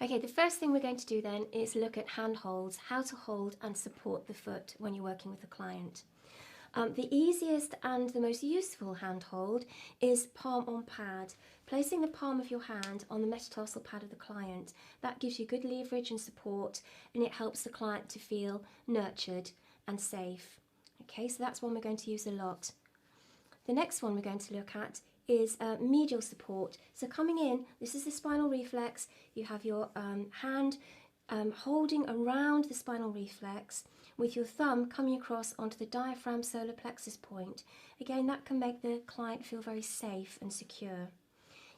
Okay, the first thing we're going to do then is look at handholds, how to hold and support the foot when you're working with a client. The easiest and the most useful handhold is palm on pad. Placing the palm of your hand on the metatarsal pad of the client, that gives you good leverage and support, and it helps the client to feel nurtured and safe. Okay, so that's one we're going to use a lot. The next one we're going to look at is medial support. So coming in, this is the spinal reflex. You have your hand holding around the spinal reflex with your thumb coming across onto the diaphragm solar plexus point. Again, that can make the client feel very safe and secure.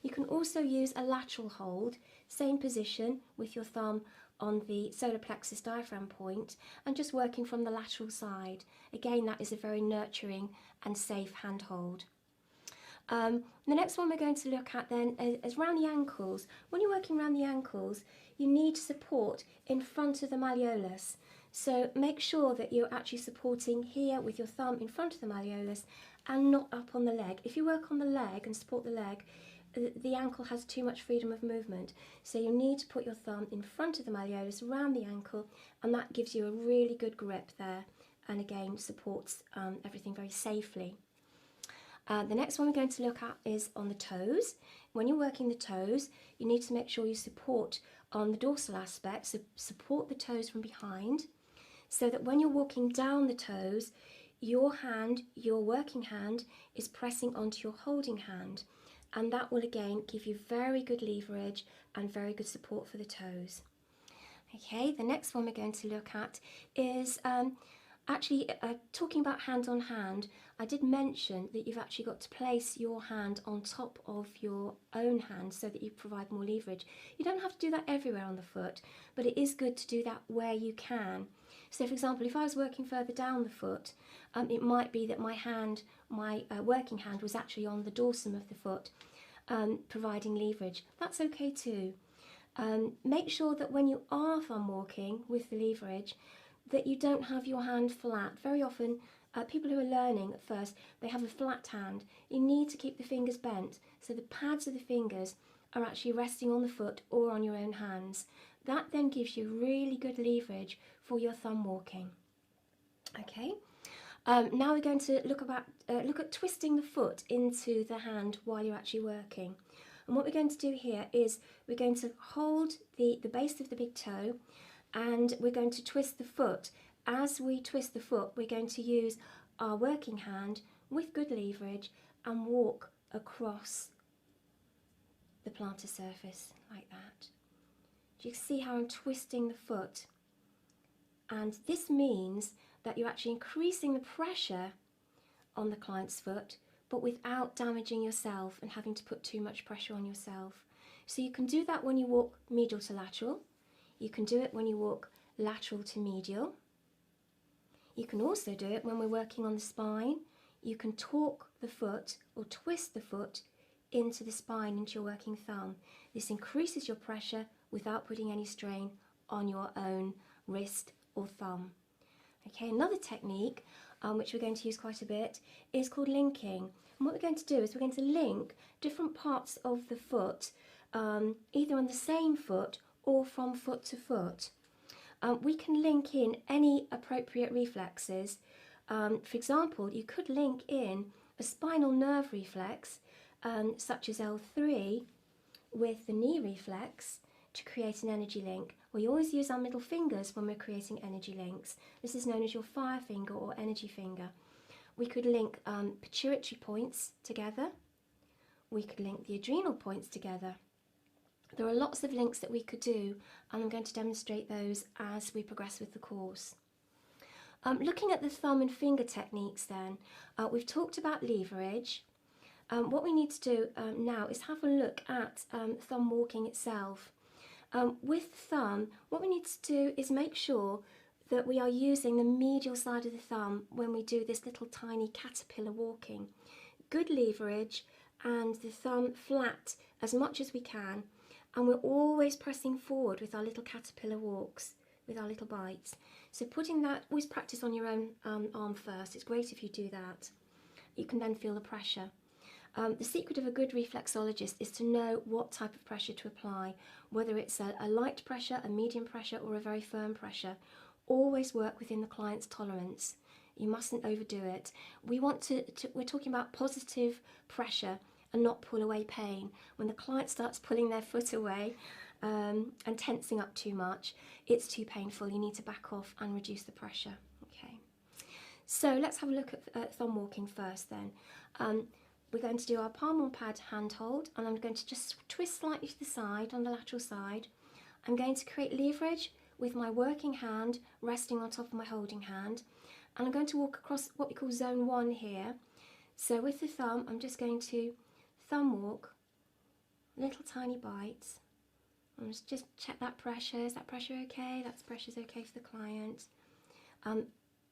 You can also use a lateral hold, same position with your thumb on the solar plexus diaphragm point and just working from the lateral side. Again, that is a very nurturing and safe hand hold. The next one we're going to look at then is around the ankles. When you're working around the ankles, you need support in front of the malleolus. So make sure that you're actually supporting here with your thumb in front of the malleolus and not up on the leg. If you work on the leg and support the leg, the ankle has too much freedom of movement. So you need to put your thumb in front of the malleolus around the ankle, and that gives you a really good grip there and again supports everything very safely. The next one we're going to look at is on the toes. When you're working the toes, you need to make sure you support on the dorsal aspect, so support the toes from behind, so that when you're walking down the toes, your hand, your working hand, is pressing onto your holding hand, and that will again give you very good leverage and very good support for the toes. Okay, the next one we're going to look at is actually talking about hand on hand. I did mention that you've actually got to place your hand on top of your own hand so that you provide more leverage. You don't have to do that everywhere on the foot, but it is good to do that where you can. So for example, if I was working further down the foot, it might be that my hand, my working hand was actually on the dorsum of the foot, providing leverage. That's okay too. Make sure that when you are thumb walking with the leverage, that you don't have your hand flat. Very often, people who are learning at first, they have a flat hand. You need to keep the fingers bent, so the pads of the fingers are actually resting on the foot or on your own hands. That then gives you really good leverage for your thumb walking. Okay, now we're going to look at twisting the foot into the hand while you're actually working. And what we're going to do here is we're going to hold the base of the big toe, and we're going to twist the foot. As we twist the foot, we're going to use our working hand with good leverage and walk across the plantar surface like that. Do you see how I'm twisting the foot? And this means that you're actually increasing the pressure on the client's foot, but without damaging yourself and having to put too much pressure on yourself. So you can do that when you walk medial to lateral. You can do it when you walk lateral to medial. You can also do it when we're working on the spine. You can torque the foot or twist the foot into the spine, into your working thumb. This increases your pressure without putting any strain on your own wrist or thumb. Okay, another technique which we're going to use quite a bit is called linking. And what we're going to do is we're going to link different parts of the foot, either on the same foot or from foot to foot. We can link in any appropriate reflexes. For example, you could link in a spinal nerve reflex, such as L3, with the knee reflex to create an energy link. We always use our middle fingers when we're creating energy links. This is known as your fire finger or energy finger. We could link pituitary points together. We could link the adrenal points together. There are lots of links that we could do, and I'm going to demonstrate those as we progress with the course. Looking at the thumb and finger techniques then, we've talked about leverage. What we need to do now is have a look at thumb walking itself. With thumb, what we need to do is make sure that we are using the medial side of the thumb when we do this little tiny caterpillar walking. Good leverage and the thumb flat as much as we can, and we're always pressing forward with our little caterpillar walks, with our little bites. So putting that, always practice on your own arm first. It's great if you do that. You can then feel the pressure. The secret of a good reflexologist is to know what type of pressure to apply, whether it's a light pressure, a medium pressure, or a very firm pressure. Always work within the client's tolerance. You mustn't overdo it. We're talking about positive pressure and not pull away pain. When the client starts pulling their foot away and tensing up too much, it's too painful. You need to back off and reduce the pressure. Okay. So let's have a look at thumb walking first then. We're going to do our palm on pad handhold, and I'm going to just twist slightly to the side on the lateral side. I'm going to create leverage with my working hand resting on top of my holding hand, and I'm going to walk across what we call zone 1 here. So with the thumb, I'm just going to thumb walk, little tiny bites. And just check that pressure. Is that pressure okay? That pressure's okay for the client.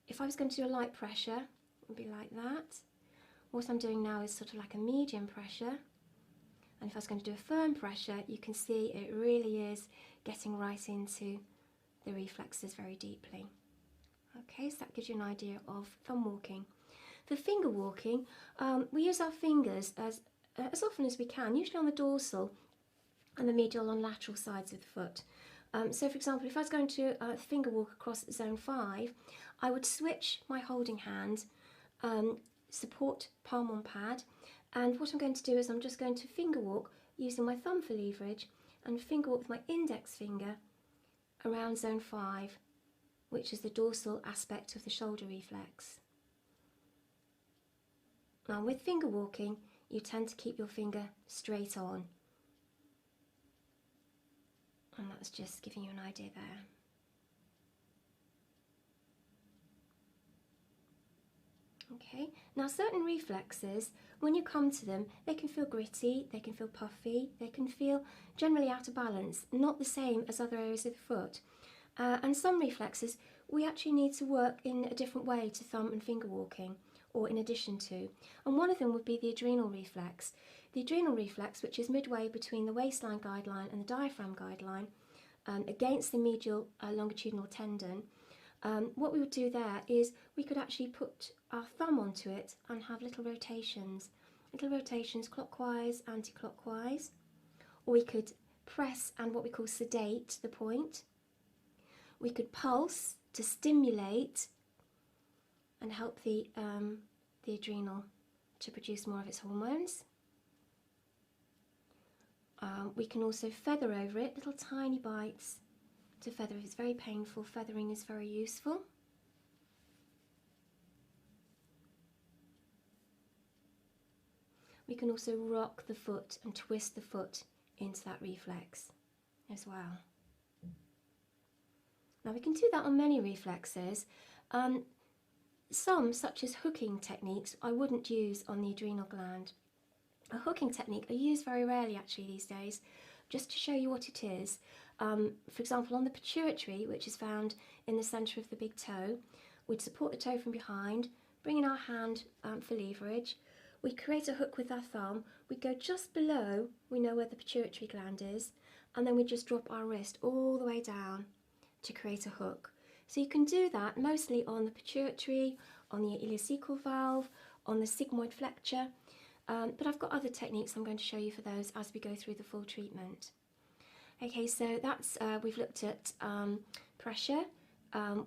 If I was going to do a light pressure, it would be like that. What I'm doing now is sort of like a medium pressure. And if I was going to do a firm pressure, you can see it really is getting right into the reflexes very deeply. Okay, so that gives you an idea of thumb walking. For finger walking, we use our fingers as often as we can, usually on the dorsal and the medial and lateral sides of the foot. So for example, if I was going to finger walk across zone 5, I would switch my holding hand, support palm on pad, and what I'm going to do is I'm just going to finger walk using my thumb for leverage and finger walk with my index finger around zone 5, which is the dorsal aspect of the shoulder reflex. Now with finger walking, you tend to keep your finger straight on. And that's just giving you an idea there. Okay, now certain reflexes, when you come to them, they can feel gritty, they can feel puffy, they can feel generally out of balance, not the same as other areas of the foot. And some reflexes, we actually need to work in a different way to thumb and finger walking, or in addition to. And one of them would be the adrenal reflex. The adrenal reflex, which is midway between the waistline guideline and the diaphragm guideline, against the medial longitudinal tendon. What we would do there is we could actually put our thumb onto it and have little rotations clockwise, anti-clockwise, or we could press and what we call sedate the point. We could pulse to stimulate and help the adrenal to produce more of its hormones. We can also feather over it, little tiny bites to feather. If it's very painful, feathering is very useful. We can also rock the foot and twist the foot into that reflex as well. Now we can do that on many reflexes. Some, such as hooking techniques, I wouldn't use on the adrenal gland. A hooking technique I use very rarely actually these days, just to show you what it is. For example, on the pituitary, which is found in the centre of the big toe, we'd support the toe from behind, bring in our hand for leverage. We create a hook with our thumb. We go just below, we know where the pituitary gland is, and then we just drop our wrist all the way down to create a hook. So you can do that mostly on the pituitary, on the ileocecal valve, on the sigmoid flexure, but I've got other techniques I'm going to show you for those as we go through the full treatment. Okay, so that's we've looked at pressure,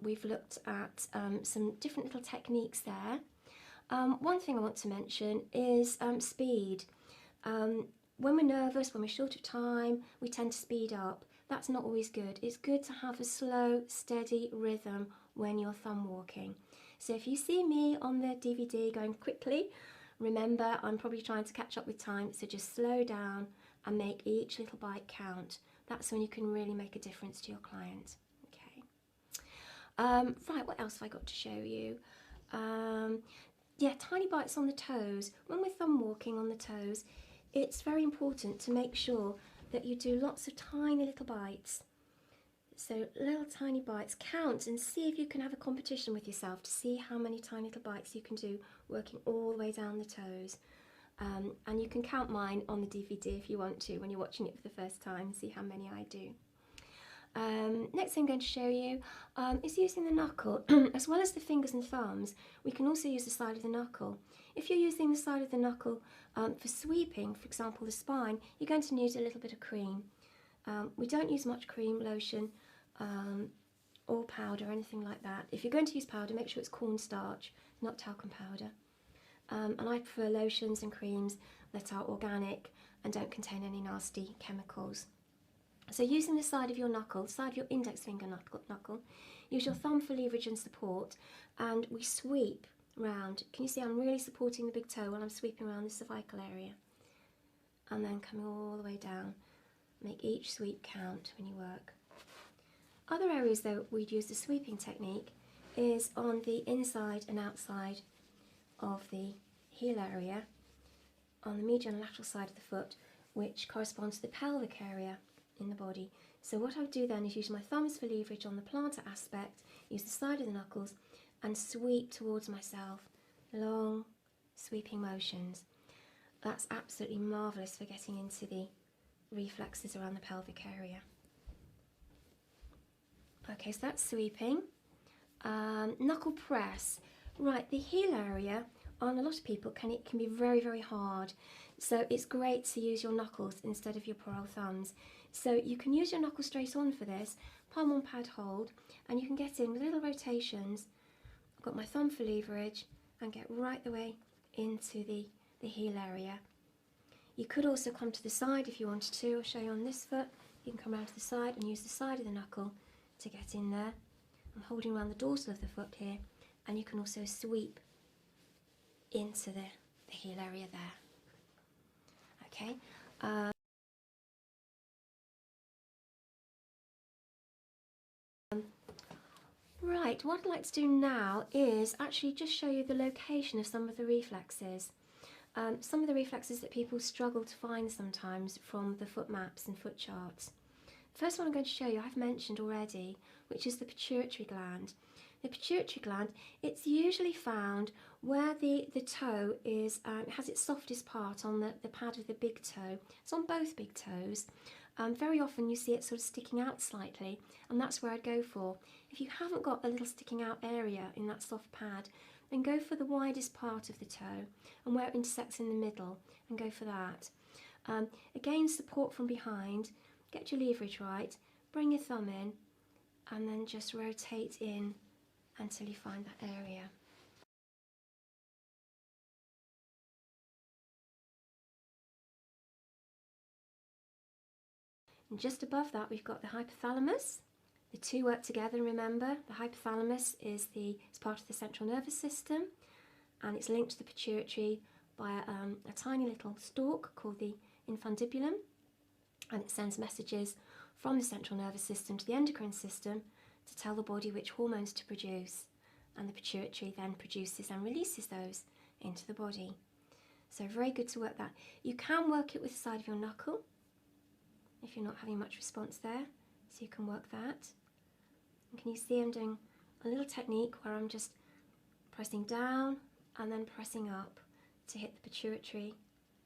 we've looked at some different little techniques there. One thing I want to mention is speed. When we're nervous, when we're short of time, we tend to speed up. That's not always good. It's good to have a slow, steady rhythm when you're thumb walking. So if you see me on the DVD going quickly, remember I'm probably trying to catch up with time, so just slow down and make each little bite count. That's when you can really make a difference to your client. Okay. Right, what else have I got to show you? Yeah, tiny bites on the toes. When we're thumb walking on the toes, it's very important to make sure that you do lots of tiny little bites. So little tiny bites, count and see if you can have a competition with yourself to see how many tiny little bites you can do working all the way down the toes. And you can count mine on the DVD if you want to when you're watching it for the first time, see how many I do. Next thing I'm going to show you is using the knuckle. As well as the fingers and thumbs, we can also use the side of the knuckle. If you're using the side of the knuckle for sweeping, for example the spine, you're going to need a little bit of cream. We don't use much cream, lotion, or powder or anything like that. If you're going to use powder, make sure it's cornstarch, not talcum powder. And I prefer lotions and creams that are organic and don't contain any nasty chemicals. So using the side of your knuckle, side of your index finger knuckle, use your thumb for leverage and support, and we sweep round. Can you see I'm really supporting the big toe while I'm sweeping around the cervical area? And then coming all the way down. Make each sweep count when you work. Other areas though we'd use the sweeping technique is on the inside and outside of the heel area, on the medial and lateral side of the foot, which corresponds to the pelvic area in the body. So what I would do then is use my thumbs for leverage on the plantar aspect, use the side of the knuckles and sweep towards myself, long sweeping motions. That's absolutely marvellous for getting into the reflexes around the pelvic area. Okay, so that's sweeping. Knuckle press. Right, the heel area on a lot of people can be very, very hard. So it's great to use your knuckles instead of your poor old thumbs. So you can use your knuckles straight on for this, palm on pad hold, and you can get in with little rotations. I've got my thumb for leverage and get right the way into the heel area. You could also come to the side if you wanted to. I'll show you on this foot. You can come around to the side and use the side of the knuckle to get in there. I'm holding around the dorsal of the foot here, and you can also sweep into the heel area there. Okay. Right, what I'd like to do now is actually just show you the location of some of the reflexes. Some of the reflexes that people struggle to find sometimes from the foot maps and foot charts. The first one I'm going to show you I've mentioned already, which is the pituitary gland. The pituitary gland, it's usually found where the toe is, has its softest part on the pad of the big toe. It's on both big toes. Very often you see it sort of sticking out slightly, and that's where I'd go for. If you haven't got a little sticking out area in that soft pad, then go for the widest part of the toe and where it intersects in the middle, and go for that. Again, support from behind, get your leverage right, bring your thumb in, and then just rotate in until you find that area. And just above that we've got the hypothalamus. The two work together, remember. The hypothalamus is part of the central nervous system, and it's linked to the pituitary by a tiny little stalk called the infundibulum, and it sends messages from the central nervous system to the endocrine system to tell the body which hormones to produce, and the pituitary then produces and releases those into the body. So very good to work that. You can work it with the side of your knuckle if you're not having much response there, so you can work that. And can you see I'm doing a little technique where I'm just pressing down and then pressing up to hit the pituitary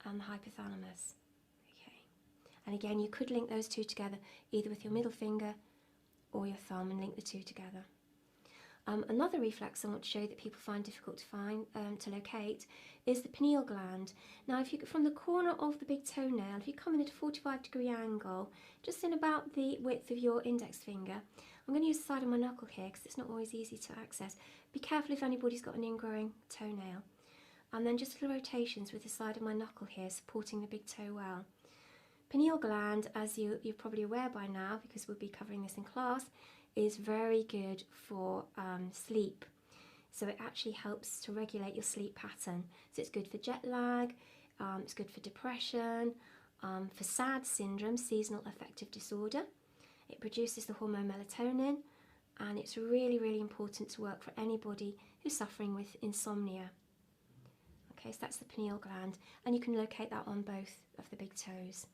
and the hypothalamus. Okay. And again, you could link those two together either with your middle finger or your thumb and link the two together. Another reflex I want to show you that people find difficult to find, to locate, is the pineal gland. Now, if you from the corner of the big toenail, if you come in at a 45-degree angle, just in about the width of your index finger, I'm going to use the side of my knuckle here because it's not always easy to access. Be careful if anybody's got an ingrowing toenail. And then just little rotations with the side of my knuckle here, supporting the big toe well. Pineal gland, as you're probably aware by now, because we'll be covering this in class, is very good for sleep. So it actually helps to regulate your sleep pattern. So it's good for jet lag, it's good for depression, for SAD syndrome, seasonal affective disorder. It produces the hormone melatonin, and it's really, really important to work for anybody who's suffering with insomnia. Okay, so that's the pineal gland, and you can locate that on both of the big toes.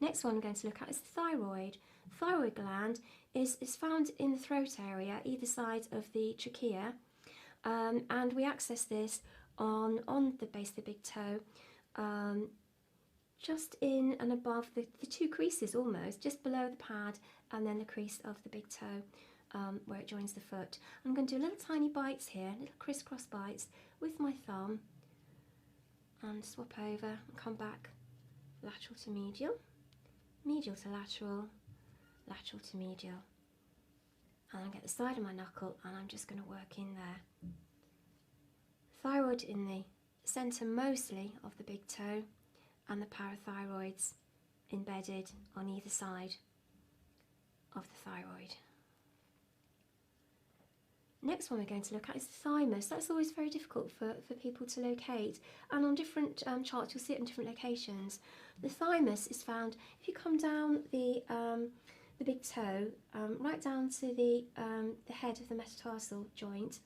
Next one I'm going to look at is the thyroid. The thyroid gland is found in the throat area, either side of the trachea, and we access this on the base of the big toe, just in and above the two creases almost, just below the pad and then the crease of the big toe where it joins the foot. I'm going to do little tiny bites here, little crisscross bites with my thumb, and swap over and come back lateral to medial, medial to lateral, lateral to medial. And I'll get the side of my knuckle and I'm just going to work in there. Thyroid in the centre mostly of the big toe, and the parathyroids embedded on either side of the thyroid. Next one we're going to look at is the thymus. That's always very difficult for people to locate, and on different charts you'll see it in different locations. The thymus is found if you come down the big toe, right down to the head of the metatarsal joint,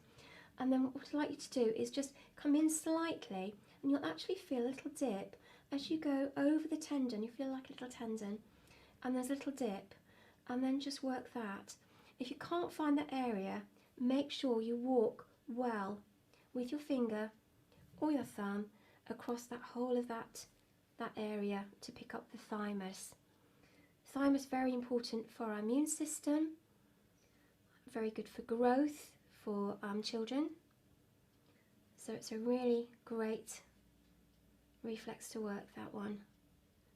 and then what I'd like you to do is just come in slightly, and you'll actually feel a little dip as you go over the tendon. You feel like a little tendon, and there's a little dip, and then just work that. If you can't find that area, make sure you walk well with your finger or your thumb across that whole of that area to pick up the thymus. Thymus very important for our immune system, very good for growth for children. So it's a really great reflex to work, that one,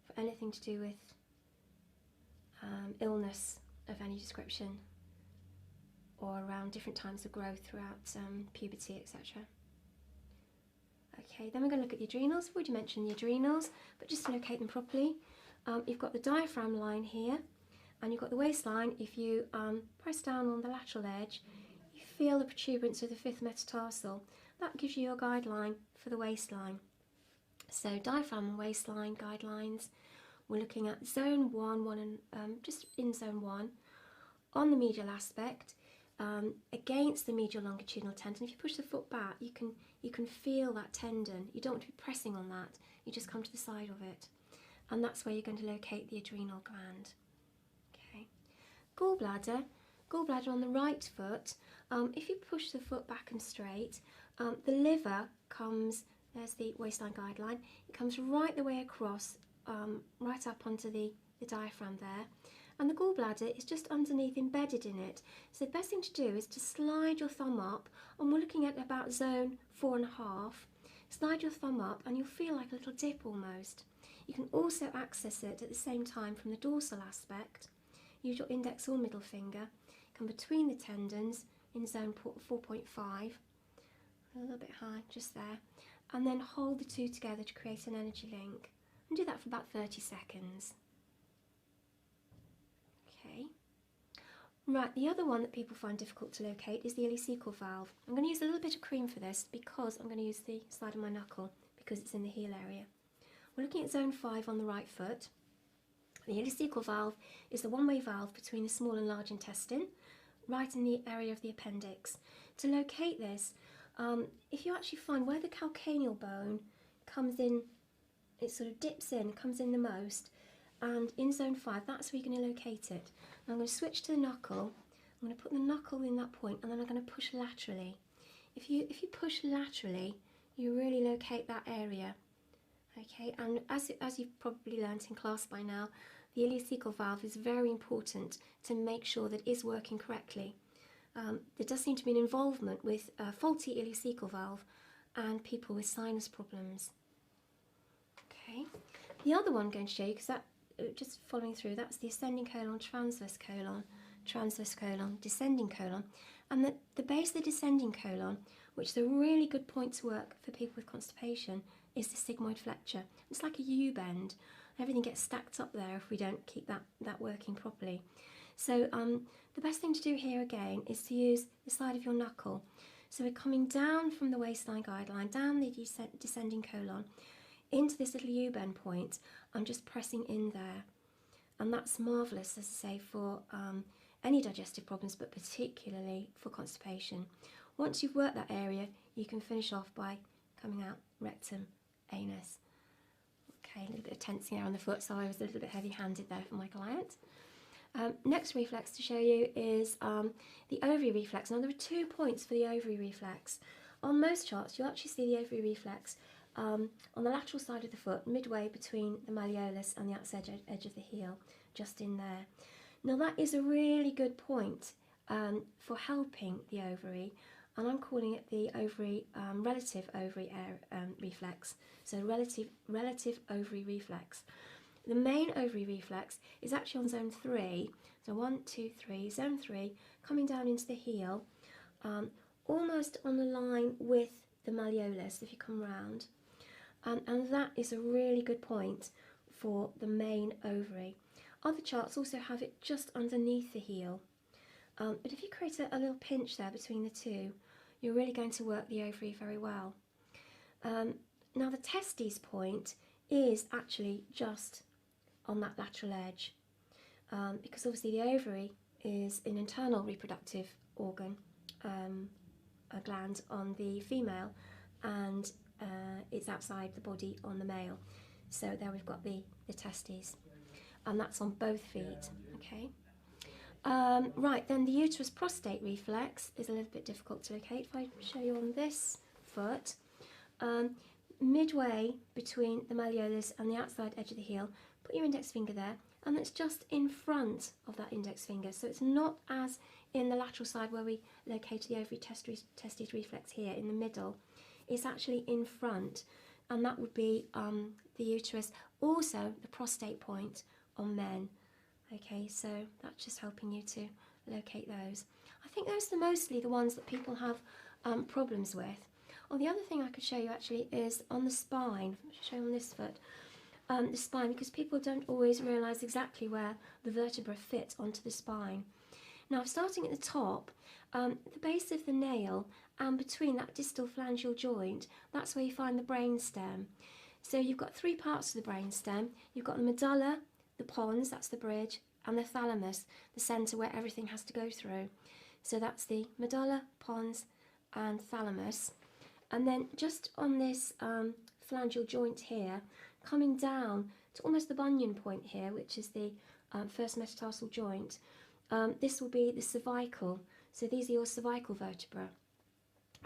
for anything to do with illness of any description, or around different times of growth throughout puberty, etc. Okay, then we're going to look at the adrenals. I've already mentioned the adrenals, but just to locate them properly, you've got the diaphragm line here, and you've got the waistline. If you press down on the lateral edge, you feel the protuberance of the fifth metatarsal. That gives you your guideline for the waistline. So diaphragm and waistline guidelines. We're looking at zone 1, just in zone 1, on the medial aspect, against the medial longitudinal tendon. If you push the foot back, you can feel that tendon. You don't want to be pressing on that. You just come to the side of it, and that's where you're going to locate the adrenal gland. Okay, gallbladder on the right foot. If you push the foot back and straight, the liver comes. There's the waistline guideline. It comes right the way across, right up onto the diaphragm there. And the gallbladder is just underneath, embedded in it. So the best thing to do is to slide your thumb up, and we're looking at about zone 4.5. Slide your thumb up and you'll feel like a little dip almost. You can also access it at the same time from the dorsal aspect. Use your index or middle finger, come between the tendons in zone 4.5, a little bit high, just there, and then hold the two together to create an energy link. And do that for about 30 seconds. Okay. Right, the other one that people find difficult to locate is the ileocecal valve. I'm going to use a little bit of cream for this because I'm going to use the side of my knuckle because it's in the heel area. We're looking at zone 5 on the right foot. The ileocecal valve is the one-way valve between the small and large intestine, right in the area of the appendix. To locate this, if you actually find where the calcaneal bone comes in, it sort of dips in, comes in the most, and in zone 5, that's where you're going to locate it. Now I'm going to switch to the knuckle. I'm going to put the knuckle in that point, and then I'm going to push laterally. If you push laterally, you really locate that area. Okay, and as you've probably learnt in class by now, the ileocecal valve is very important to make sure that it is working correctly. There does seem to be an involvement with a faulty ileocecal valve and people with sinus problems. Okay, the other one I'm going to show you, because that just following through, that's the ascending colon, transverse colon, descending colon, and the base of the descending colon, which is a really good point to work for people with constipation, is the sigmoid flexure. It's like a U-bend. Everything gets stacked up there if we don't keep that working properly. So the best thing to do here again is to use the side of your knuckle. So we're coming down from the waistline guideline, down the descending colon, into this little U-bend point. I'm just pressing in there. And that's marvellous, as I say, for any digestive problems, but particularly for constipation. Once you've worked that area, you can finish off by coming out rectum, anus. Okay, a little bit of tensing there on the foot, so I was a little bit heavy-handed there for my client. Next reflex to show you is the ovary reflex. Now there are 2 points for the ovary reflex. On most charts you'll actually see the ovary reflex on the lateral side of the foot, midway between the malleolus and the outside edge of the heel, just in there. Now that is a really good point for helping the ovary, and I'm calling it the ovary relative ovary reflex. So relative ovary reflex. The main ovary reflex is actually on zone 3. So 1, 2, 3, zone 3, coming down into the heel, almost on the line with the malleolus if you come round. And that is a really good point for the main ovary. Other charts also have it just underneath the heel. But if you create a little pinch there between the two, you're really going to work the ovary very well. Now the testes point is actually just on that lateral edge, because obviously the ovary is an internal reproductive organ, a gland on the female, and it's outside the body on the male. So there we've got the testes, and that's on both feet. Okay. Right, then the uterus prostate reflex is a little bit difficult to locate. If I show you on this foot, midway between the malleolus and the outside edge of the heel, put your index finger there, and it's just in front of that index finger. So it's not as in the lateral side where we located the ovary testes reflex here in the middle. It's actually in front, and that would be the uterus. Also the prostate point on men. Okay, so that's just helping you to locate those. I think those are mostly the ones that people have problems with. Oh, the other thing I could show you actually is on the spine. I'll show you on this foot. The spine, because people don't always realise exactly where the vertebra fit onto the spine. Now, starting at the top, the base of the nail and between that distal phalangeal joint, that's where you find the brainstem. So you've got 3 parts to the brainstem. You've got the medulla, the pons, that's the bridge, and the thalamus, the centre where everything has to go through. So that's the medulla, pons, and thalamus. And then just on this phalangeal joint here, coming down to almost the bunion point here, which is the first metatarsal joint, this will be the cervical. So these are your cervical vertebrae.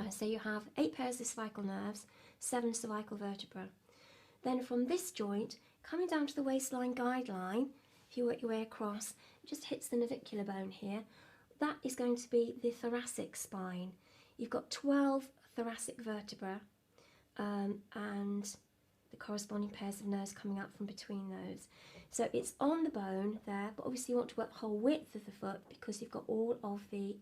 So you have 8 pairs of cervical nerves, 7 cervical vertebrae. Then from this joint, coming down to the waistline guideline, if you work your way across, it just hits the navicular bone here. That is going to be the thoracic spine. You've got 12 thoracic vertebrae and the corresponding pairs of nerves coming out from between those. So it's on the bone there, but obviously you want to work the whole width of the foot because you've got all of the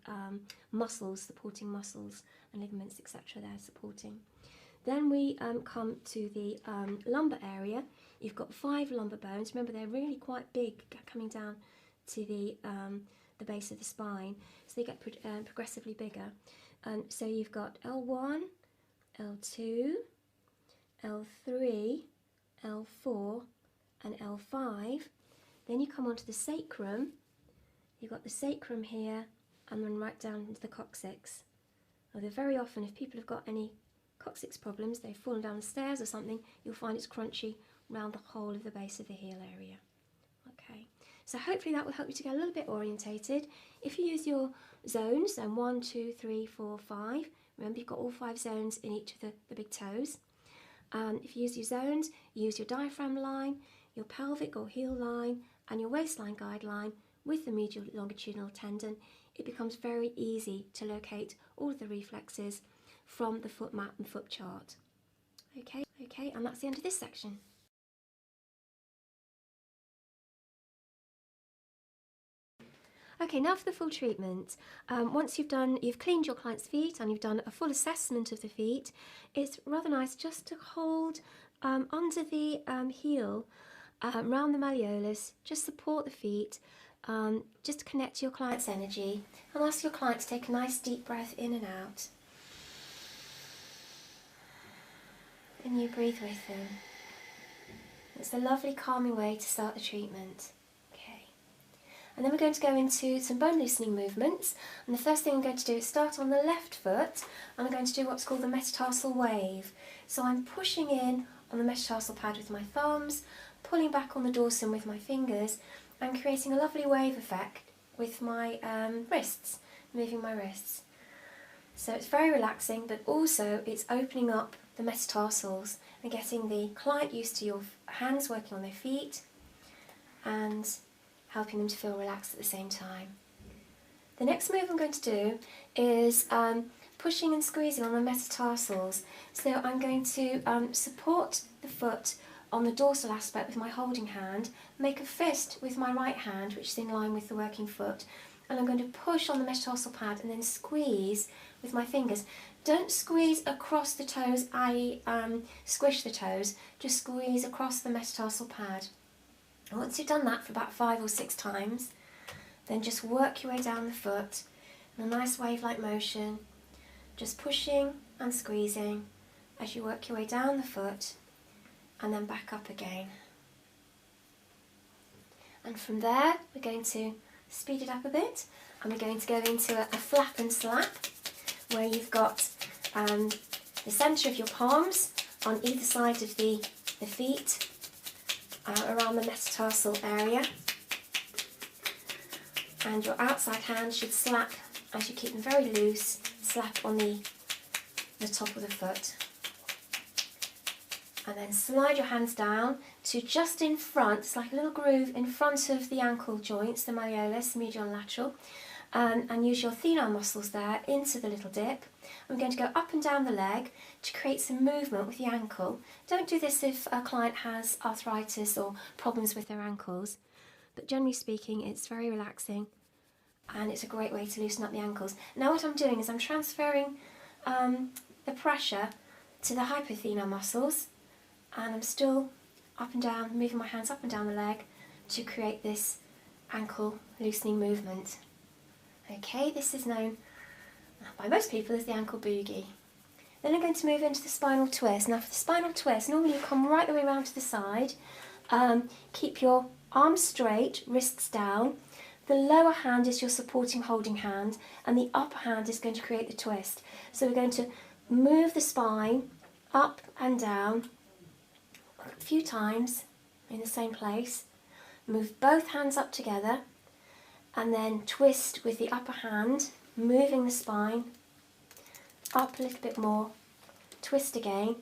muscles, supporting muscles and ligaments, etc. there supporting. Then we come to the lumbar area. You've got 5 lumbar bones. Remember, they're really quite big, coming down to the base of the spine, so they get progressively bigger. So you've got L1, L2, L3, L4, and L5. Then you come onto the sacrum. You've got the sacrum here, and then right down into the coccyx. Although very often, if people have got any coccyx problems, they've fallen down the stairs or something, you'll find it's crunchy around the whole of the base of the heel area. Okay, so hopefully that will help you to get a little bit orientated. If you use your zones, and 1, 2, 3, 4, 5, remember you've got all 5 zones in each of the big toes. If you use your zones, you use your diaphragm line, your pelvic or heel line, and your waistline guideline with the medial longitudinal tendon. It becomes very easy to locate all of the reflexes from the foot map and foot chart. Okay, and that's the end of this section. Okay, now for the full treatment. Once you've cleaned your client's feet and you've done a full assessment of the feet, it's rather nice just to hold under the heel, around the malleolus, just support the feet, just to connect to your client's energy, and ask your client to take a nice deep breath in and out. And you breathe with them. It's a lovely calming way to start the treatment. And then we're going to go into some bone loosening movements, and the first thing I'm going to do is start on the left foot, and I'm going to do what's called the metatarsal wave. So I'm pushing in on the metatarsal pad with my thumbs, pulling back on the dorsum with my fingers, and creating a lovely wave effect with my wrists, moving my wrists. So it's very relaxing, but also it's opening up the metatarsals and getting the client used to your hands working on their feet, and helping them to feel relaxed at the same time. The next move I'm going to do is pushing and squeezing on the metatarsals. So I'm going to support the foot on the dorsal aspect with my holding hand, make a fist with my right hand, which is in line with the working foot, and I'm going to push on the metatarsal pad and then squeeze with my fingers. Don't squeeze across the toes, i.e. Squish the toes, just squeeze across the metatarsal pad. And once you've done that for about 5 or 6 times, then just work your way down the foot in a nice wave-like motion, just pushing and squeezing as you work your way down the foot and then back up again. And from there we're going to speed it up a bit and we're going to go into a flap and slap where you've got the centre of your palms on either side of the feet around the metatarsal area, and your outside hand should slap, as you keep them very loose, slap on the top of the foot. And then slide your hands down to just in front, it's like a little groove in front of the ankle joints, the malleolus, medial and lateral, and use your thenar muscles there into the little dip. I'm going to go up and down the leg to create some movement with the ankle. Don't do this if a client has arthritis or problems with their ankles, but generally speaking it's very relaxing and it's a great way to loosen up the ankles. Now what I'm doing is I'm transferring the pressure to the hypothenar muscles, and I'm still up and down, moving my hands up and down the leg to create this ankle loosening movement. Okay, this is known by most people as the ankle boogie. Then I'm going to move into the spinal twist. Now for the spinal twist, normally you come right the way around to the side. Keep your arms straight, wrists down. The lower hand is your supporting holding hand and the upper hand is going to create the twist. So we're going to move the spine up and down a few times in the same place. Move both hands up together and then twist with the upper hand, moving the spine up a little bit more, twist again.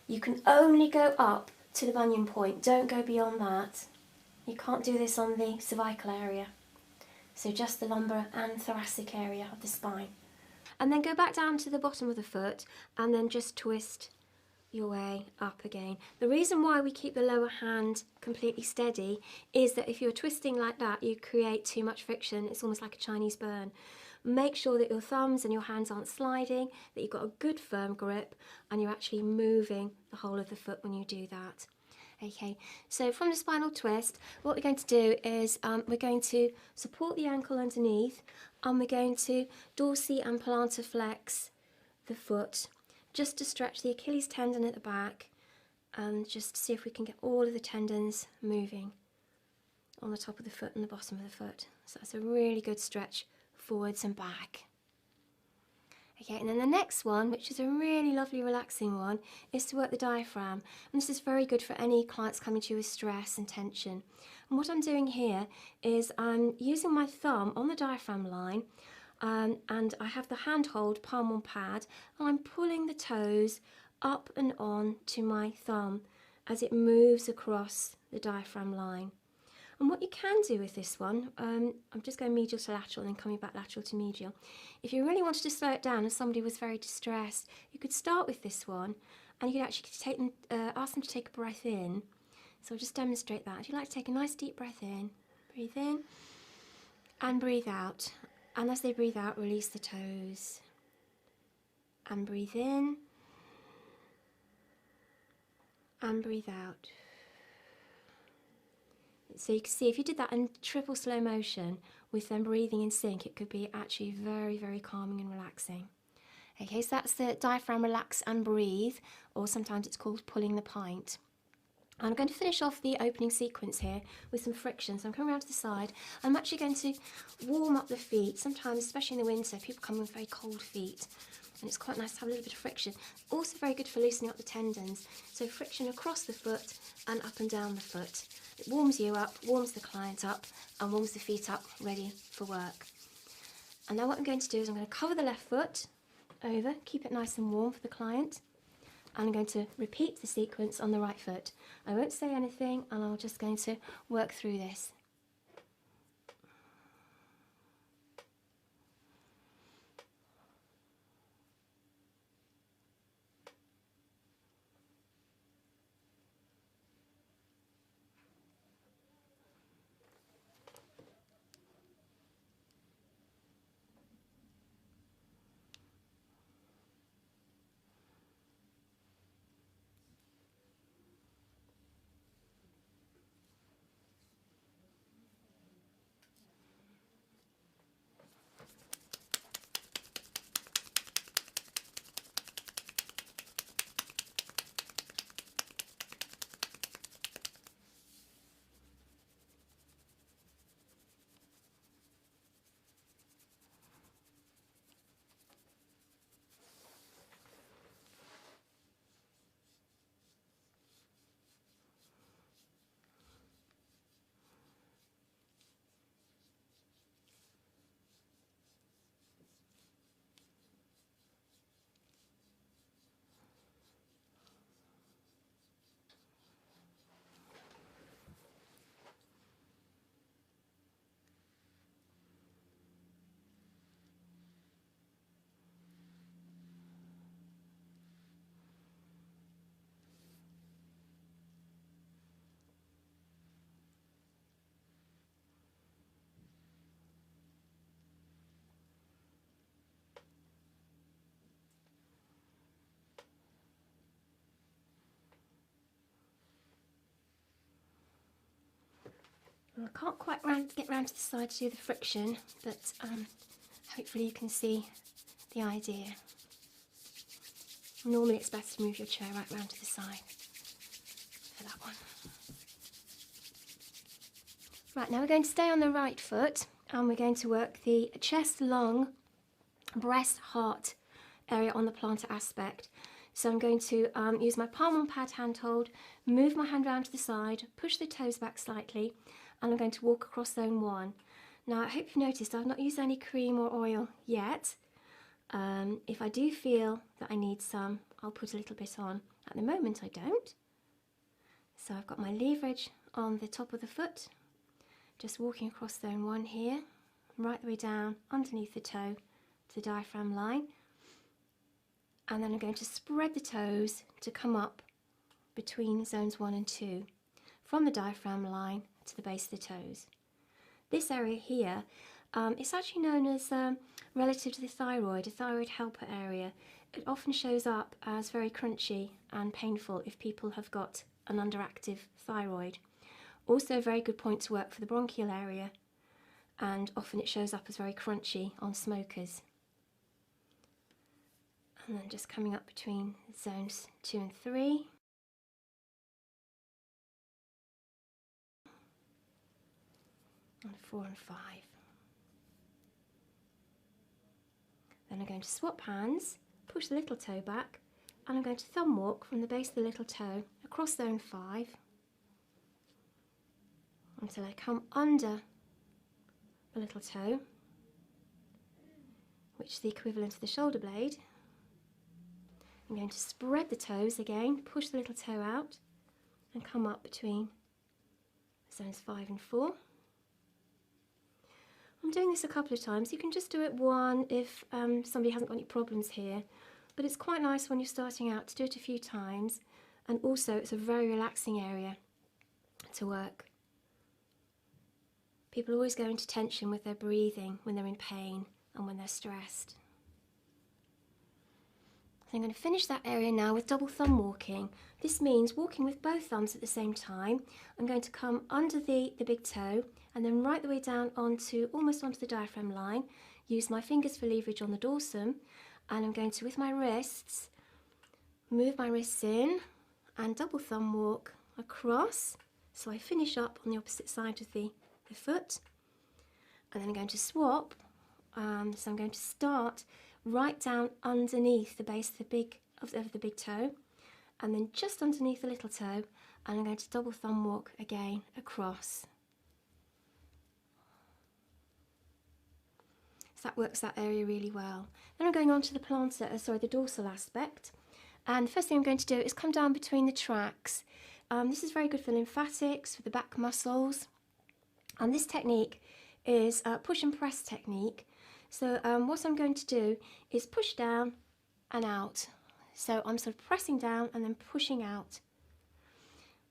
You can only go up to the bunion point, don't go beyond that. You can't do this on the cervical area, so just the lumbar and thoracic area of the spine. And then go back down to the bottom of the foot and then just twist your way up again. The reason why we keep the lower hand completely steady is that if you're twisting like that, you create too much friction. It's almost like a Chinese burn. Make sure that your thumbs and your hands aren't sliding, that you've got a good firm grip and you're actually moving the whole of the foot when you do that. Okay, so from the spinal twist, what we're going to do is we're going to support the ankle underneath and we're going to dorsi and plantar flex the foot just to stretch the Achilles tendon at the back and just see if we can get all of the tendons moving on the top of the foot and the bottom of the foot. So that's a really good stretch forwards and back. Okay, and then the next one, which is a really lovely relaxing one, is to work the diaphragm. And this is very good for any clients coming to you with stress and tension. And what I'm doing here is I'm using my thumb on the diaphragm line, and I have the handhold palm on pad, and I'm pulling the toes up and on to my thumb as it moves across the diaphragm line. And what you can do with this one, I'm just going medial to lateral and then coming back lateral to medial. If you really wanted to slow it down and somebody was very distressed, you could start with this one and you could actually take them, ask them to take a breath in. So I'll just demonstrate that. If you'd like to take a nice deep breath in and breathe out. And as they breathe out, release the toes. And breathe in and breathe out. So you can see if you did that in triple slow motion with them breathing in sync, it could be actually very, very calming and relaxing. Okay, so that's the diaphragm relax and breathe, or sometimes it's called pulling the pint. And I'm going to finish off the opening sequence here with some friction. So I'm coming around to the side. I'm actually going to warm up the feet. Sometimes, especially in the winter, people come with very cold feet. And it's quite nice to have a little bit of friction. Also very good for loosening up the tendons. So friction across the foot and up and down the foot. It warms you up, warms the client up, and warms the feet up, ready for work. And now what I'm going to do is I'm going to cover the left foot over, keep it nice and warm for the client. And I'm going to repeat the sequence on the right foot. I won't say anything and I'm just going to work through this. I can't quite get round to the side to do the friction, but hopefully you can see the idea. Normally it's best to move your chair right round to the side for that one. Right, now we're going to stay on the right foot and we're going to work the chest, lung, breast, heart area on the plantar aspect. So I'm going to use my palm on pad handhold, move my hand round to the side, push the toes back slightly, and I'm going to walk across zone 1. Now I hope you've noticed I've not used any cream or oil yet. If I do feel that I need some, I'll put a little bit on. At the moment I don't. So I've got my leverage on the top of the foot, just walking across zone 1 here, right the way down underneath the toe to the diaphragm line. And then I'm going to spread the toes to come up between zones 1 and 2, from the diaphragm line to the base of the toes. This area here, it's actually known as relative to the thyroid, a thyroid helper area. It often shows up as very crunchy and painful if people have got an underactive thyroid. Also a very good point to work for the bronchial area, and often it shows up as very crunchy on smokers. And then just coming up between zones 2 and 3. And 4 and 5. Then I'm going to swap hands, push the little toe back, and I'm going to thumb walk from the base of the little toe across zone 5 until I come under the little toe, which is the equivalent of the shoulder blade. I'm going to spread the toes again, push the little toe out and come up between zones 5 and 4. I'm doing this a couple of times. You can just do it one if somebody hasn't got any problems here, but it's quite nice when you're starting out to do it a few times, and also it's a very relaxing area to work. People always go into tension with their breathing when they're in pain and when they're stressed. So I'm going to finish that area now with double thumb walking. This means walking with both thumbs at the same time. I'm going to come under the big toe and then right the way down almost onto the diaphragm line. Use my fingers for leverage on the dorsum, and I'm going to, with my wrists, move my wrists in and double thumb walk across. So I finish up on the opposite side of the foot, and then I'm going to swap. So I'm going to start right down underneath the base of the big toe, and then just underneath the little toe, and I'm going to double thumb walk again across. So that works that area really well. Then I'm going on to the dorsal aspect, and the first thing I'm going to do is come down between the tracks. This is very good for lymphatics, for the back muscles, and this technique is a push and press technique. So what I'm going to do is push down and out. So I'm sort of pressing down and then pushing out.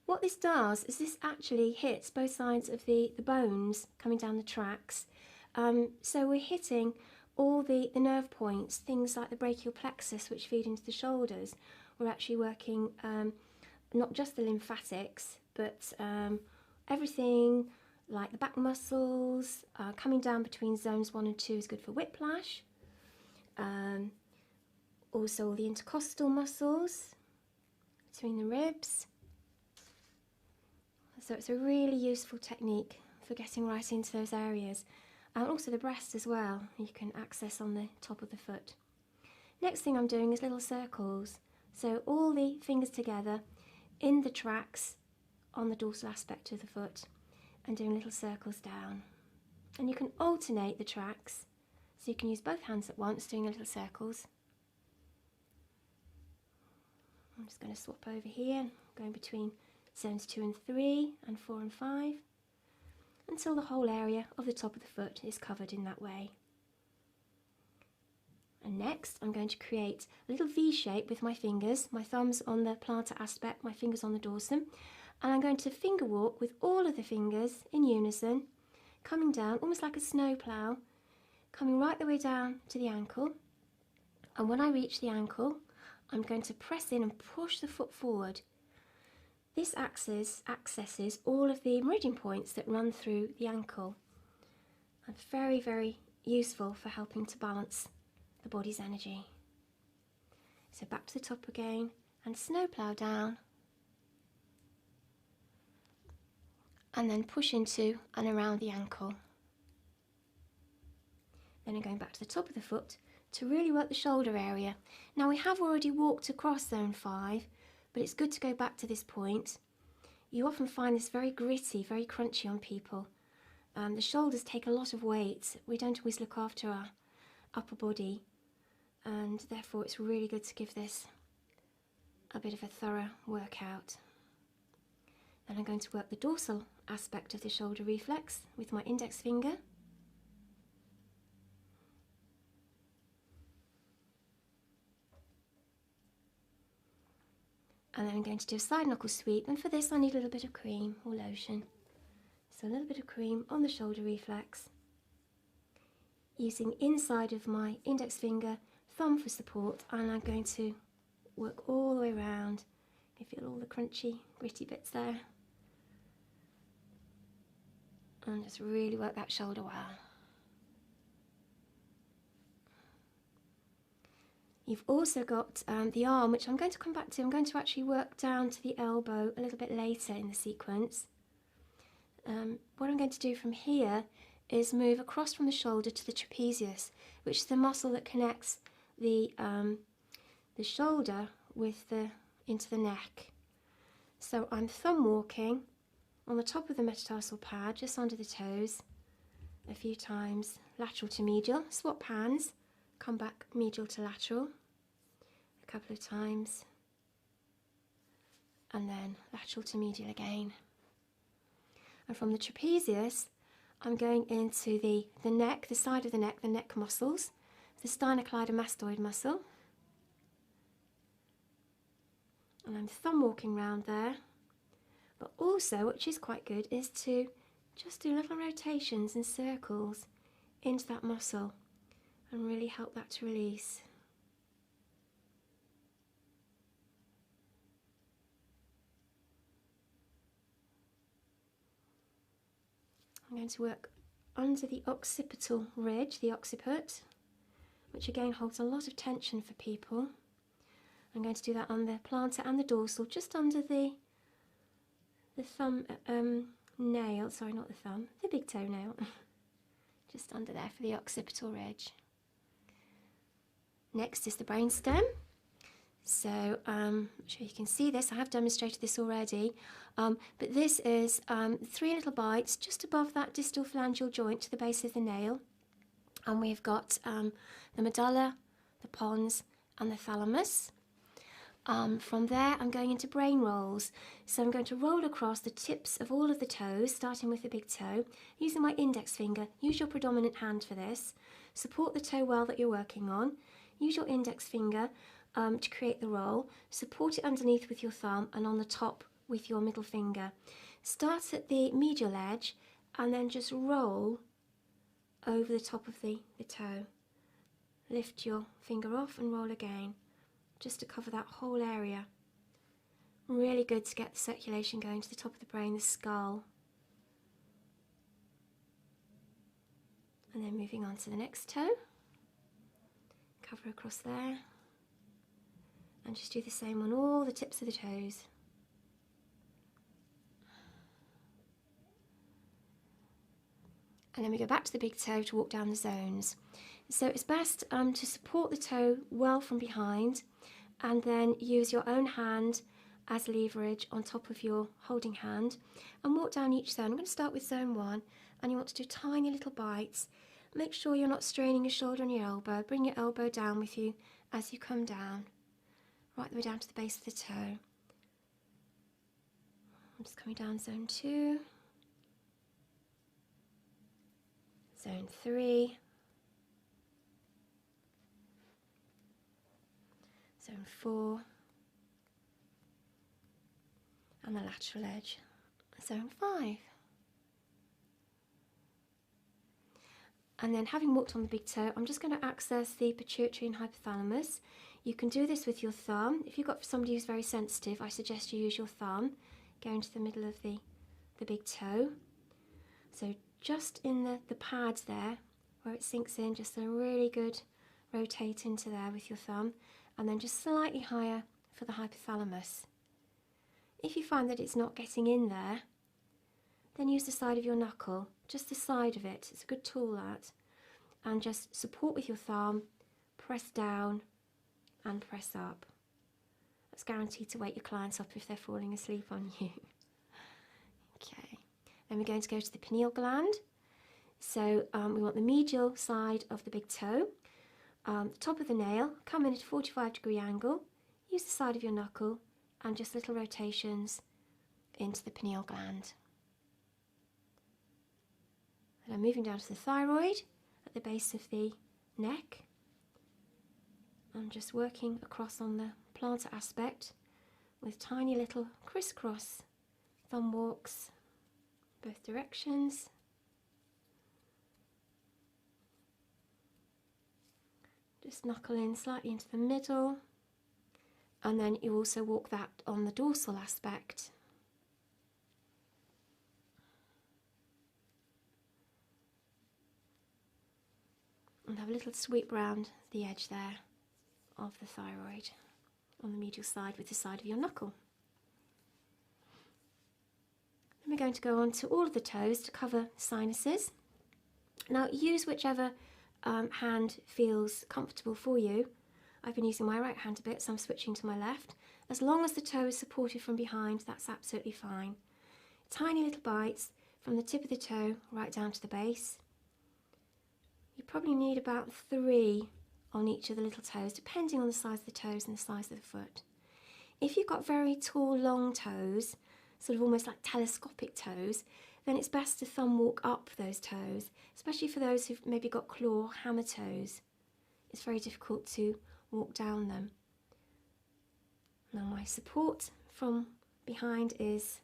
What this does is this actually hits both sides of the bones coming down the tracks. So we're hitting all the nerve points, things like the brachial plexus, which feed into the shoulders. We're actually working not just the lymphatics, but everything like the back muscles. Coming down between zones 1 and 2 is good for whiplash. Also all the intercostal muscles between the ribs. So it's a really useful technique for getting right into those areas. And also the breast as well, you can access on the top of the foot. Next thing I'm doing is little circles. So all the fingers together in the tracks on the dorsal aspect of the foot, and doing little circles down. And you can alternate the tracks, so you can use both hands at once doing little circles. I'm just going to swap over here, going between zones 2 and 3 and 4 and 5, until the whole area of the top of the foot is covered in that way. And next I'm going to create a little V shape with my fingers, my thumbs on the plantar aspect, my fingers on the dorsum, and I'm going to finger walk with all of the fingers in unison, coming down almost like a snow plough, coming right the way down to the ankle. And when I reach the ankle, I'm going to press in and push the foot forward. this accesses all of the meridian points that run through the ankle, and very, very useful for helping to balance the body's energy. So back to the top again and snowplow down, and then push into and around the ankle. Then I'm going back to the top of the foot to really work the shoulder area. Now we have already walked across zone 5, but it's good to go back to this point. You often find this very gritty, very crunchy on people. The shoulders take a lot of weight. We don't always look after our upper body, and therefore it's really good to give this a bit of a thorough workout. Then I'm going to work the dorsal aspect of the shoulder reflex with my index finger. And then I'm going to do a side knuckle sweep, and for this I need a little bit of cream or lotion. So a little bit of cream on the shoulder reflex, using inside of my index finger, thumb for support, and I'm going to work all the way around. You feel all the crunchy, gritty bits there. And just really work that shoulder well. You've also got the arm, which I'm going to come back to. I'm going to actually work down to the elbow a little bit later in the sequence. What I'm going to do from here is move across from the shoulder to the trapezius, which is the muscle that connects the shoulder with into the neck. So I'm thumb walking on the top of the metatarsal pad, just under the toes, a few times, lateral to medial. Swap hands, come back medial to lateral a couple of times, and then lateral to medial again. And from the trapezius, I'm going into the neck, the side of the neck muscles, the sternocleidomastoid muscle. And I'm thumb walking round there. But also, which is quite good, is to just do little rotations and circles into that muscle and really help that to release. I'm going to work under the occipital ridge, the occiput, which again holds a lot of tension for people. I'm going to do that on the plantar and the dorsal, just under the thumb nail, sorry, not the thumb, the big toenail, just under there for the occipital ridge. Next is the brainstem. So I'm sure you can see this. I have demonstrated this already, but this is 3 little bites just above that distal phalangeal joint to the base of the nail, and we've got the medulla, the pons, and the thalamus. From there I'm going into brain rolls, so I'm going to roll across the tips of all of the toes, starting with the big toe, using my index finger. Use your predominant hand for this. Support the toe well that you're working on. Use your index finger to create the roll. Support it underneath with your thumb and on the top with your middle finger. Start at the medial edge and then just roll over the top of the toe. Lift your finger off and roll again, just to cover that whole area. Really good to get the circulation going to the top of the brain, the skull. And then moving on to the next toe. Cover across there. And just do the same on all the tips of the toes. And then we go back to the big toe to walk down the zones. So it's best to support the toe well from behind, and then use your own hand as leverage on top of your holding hand and walk down each zone. I'm going to start with zone 1, and you want to do tiny little bites. Make sure you're not straining your shoulder and your elbow. Bring your elbow down with you as you come down, right the way down to the base of the toe. I'm just coming down zone 2, zone 3, zone 4, and the lateral edge, zone 5. And then, having walked on the big toe, I'm just going to access the pituitary and hypothalamus. You can do this with your thumb. If you've got somebody who's very sensitive, I suggest you use your thumb. going to the middle of the big toe. So just in the pads there, where it sinks in, just a really good rotate into there with your thumb, and then just slightly higher for the hypothalamus. If you find that it's not getting in there, then use the side of your knuckle, just the side of it. It's a good tool, that. And just support with your thumb, press down and press up. That's guaranteed to wake your clients up if they're falling asleep on you. Okay, then we're going to go to the pineal gland. So we want the medial side of the big toe, the top of the nail, come in at a 45-degree angle, use the side of your knuckle and just little rotations into the pineal gland. And I'm moving down to the thyroid at the base of the neck. I'm just working across on the plantar aspect with tiny little crisscross thumb walks both directions. Just knuckle in slightly into the middle, and then you also walk that on the dorsal aspect. And have a little sweep round the edge there of the thyroid on the medial side with the side of your knuckle. Then we're going to go on to all of the toes to cover sinuses. Now use whichever hand feels comfortable for you. I've been using my right hand a bit, so I'm switching to my left. As long as the toe is supported from behind, that's absolutely fine. Tiny little bites from the tip of the toe right down to the base. You probably need about 3 on each of the little toes, depending on the size of the toes and the size of the foot. If you've got very tall, long toes, sort of almost like telescopic toes, then it's best to thumb walk up those toes, especially for those who've maybe got claw or hammer toes. It's very difficult to walk down them. Now my support from behind is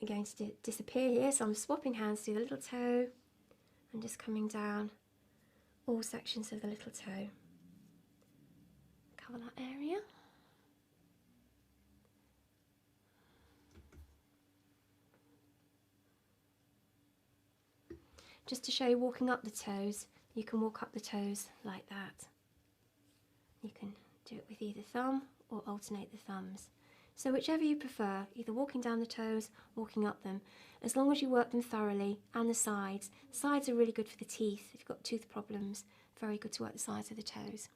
going to disappear here, so I'm swapping hands to the little toe and just coming down all sections of the little toe. Cover that area. Just to show you walking up the toes, you can walk up the toes like that. You can do it with either thumb or alternate the thumbs. So whichever you prefer, either walking down the toes, walking up them, as long as you work them thoroughly, and the sides. Sides are really good for the teeth. If you've got tooth problems, very good to work the sides of the toes.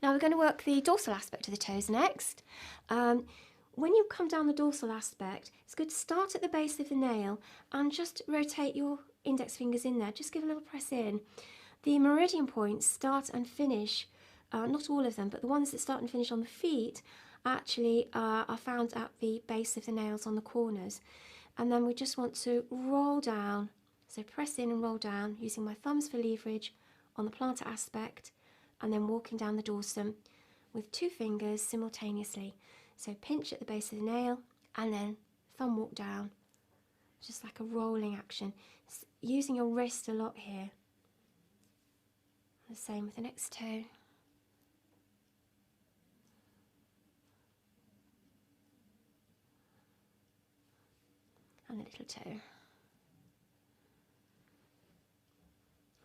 Now we're going to work the dorsal aspect of the toes next. When you come down the dorsal aspect, it's good to start at the base of the nail and just rotate your index fingers in there. Just give a little press in. The meridian points start and finish, not all of them, but the ones that start and finish on the feet actually are found at the base of the nails on the corners. And then we just want to roll down, so press in and roll down using my thumbs for leverage on the plantar aspect, and then walking down the dorsum with 2 fingers simultaneously. So pinch at the base of the nail and then thumb walk down, just like a rolling action. It's using your wrist a lot here. The same with the next toe. And the little toe.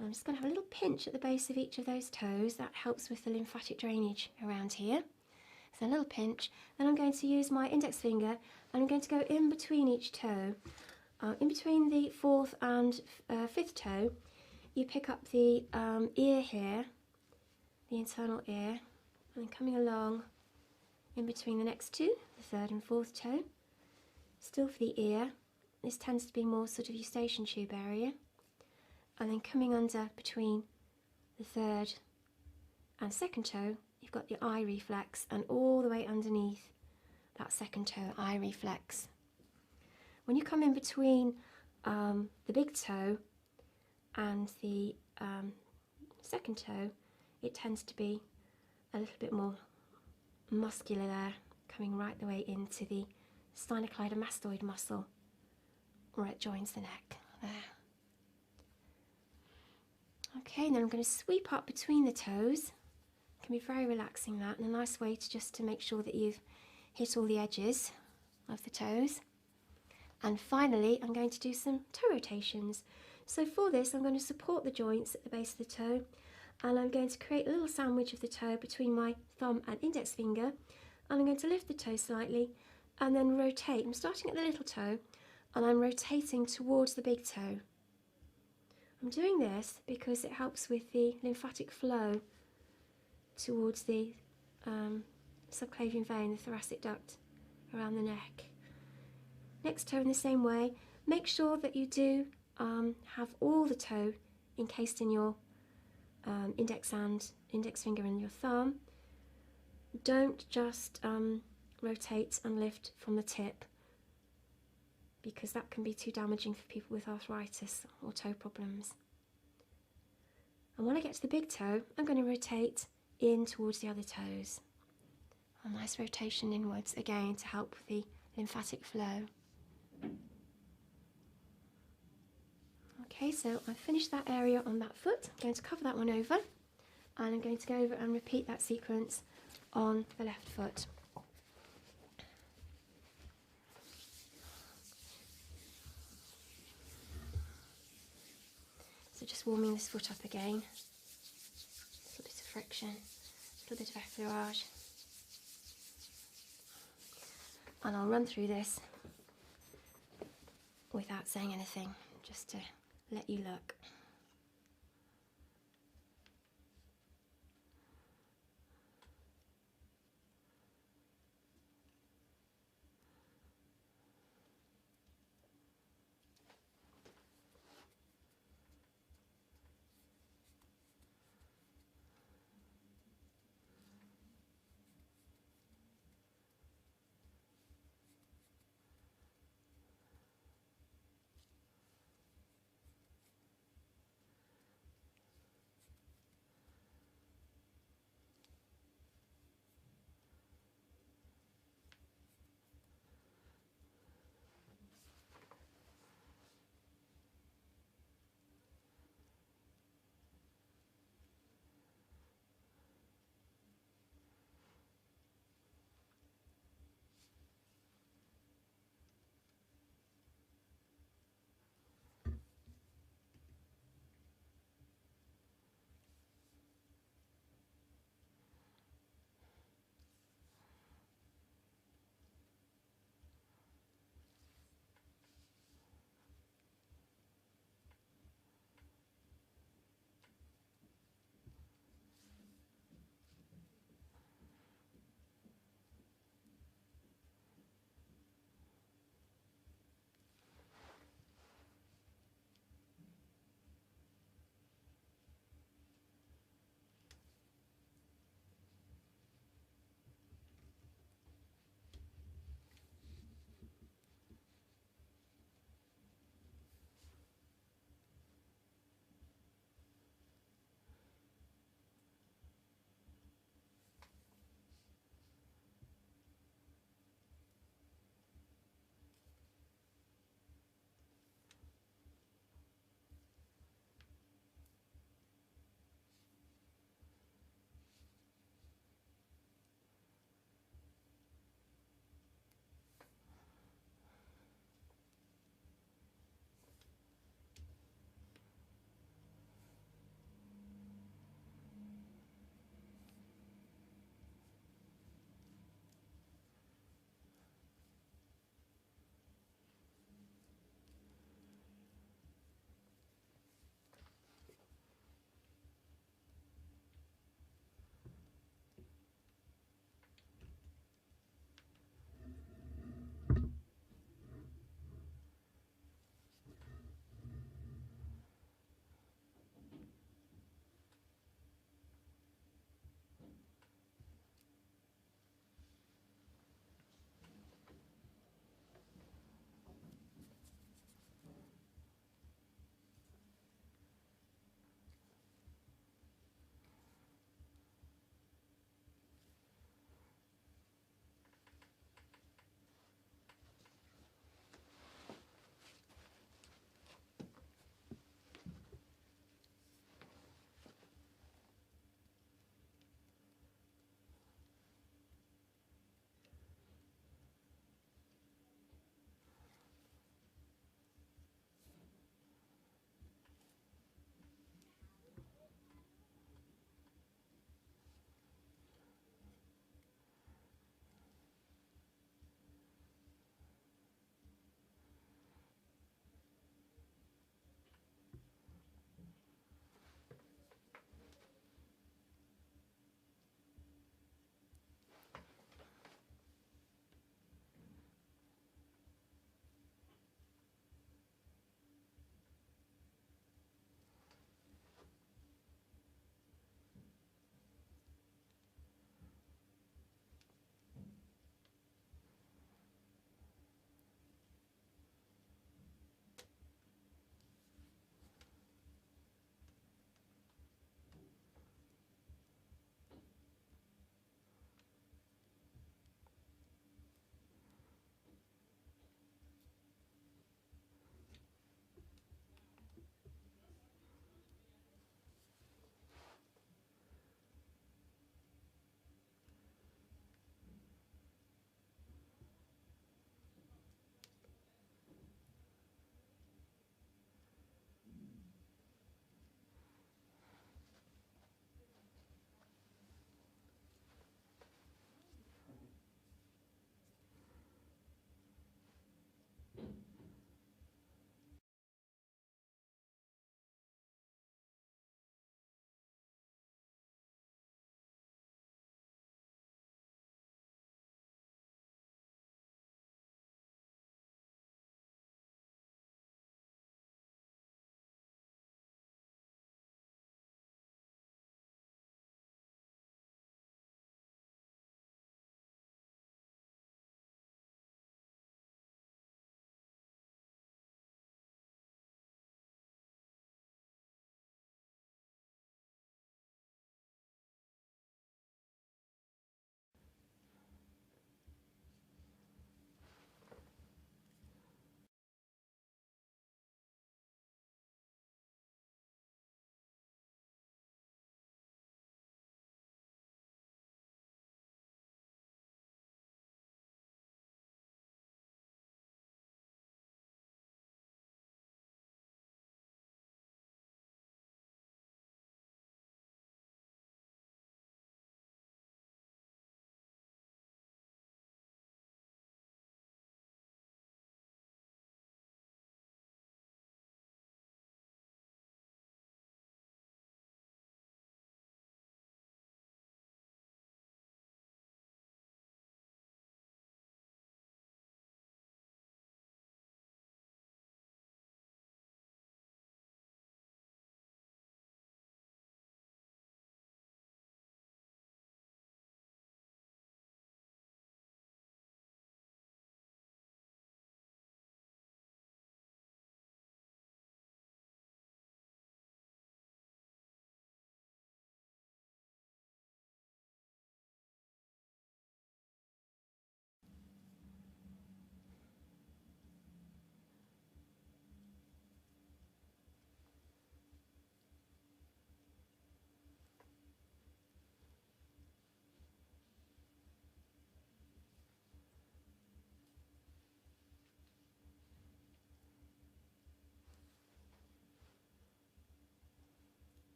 I'm just going to have a little pinch at the base of each of those toes. That helps with the lymphatic drainage around here. So a little pinch. Then I'm going to use my index finger and I'm going to go in between each toe. In between the 4th and 5th toe, you pick up the ear here, the internal ear, and then coming along in between the next 2, the 3rd and 4th toe. Still for the ear. This tends to be more sort of eustachian tube area. And then coming under between the 3rd and 2nd toe, you've got the eye reflex, and all the way underneath that 2nd toe, eye reflex. When you come in between the big toe and the 2nd toe, it tends to be a little bit more muscular there, coming right the way into the sternocleidomastoid muscle where it joins the neck there. Okay, and then I'm going to sweep up between the toes. It can be very relaxing, that, and a nice way to just to make sure that you've hit all the edges. of the toes. And finally, I'm going to do some toe rotations. So for this, I'm going to support the joints at the base of the toe, and I'm going to create a little sandwich of the toe between my thumb and index finger, and I'm going to lift the toe slightly and then rotate. I'm starting at the little toe and I'm rotating towards the big toe. I'm doing this because it helps with the lymphatic flow towards the subclavian vein, the thoracic duct around the neck. Next toe in the same way. Make sure that you do have all the toe encased in your index finger and your thumb. Don't just rotate and lift from the tip, because that can be too damaging for people with arthritis or toe problems. And when I get to the big toe, I'm going to rotate in towards the other toes. A nice rotation inwards again to help with the lymphatic flow. Okay, so I've finished that area on that foot. I'm going to cover that one over, and I'm going to go over and repeat that sequence on the left foot. So just warming this foot up again. A little bit of friction, a little bit of effleurage. And I'll run through this without saying anything, just to let you look.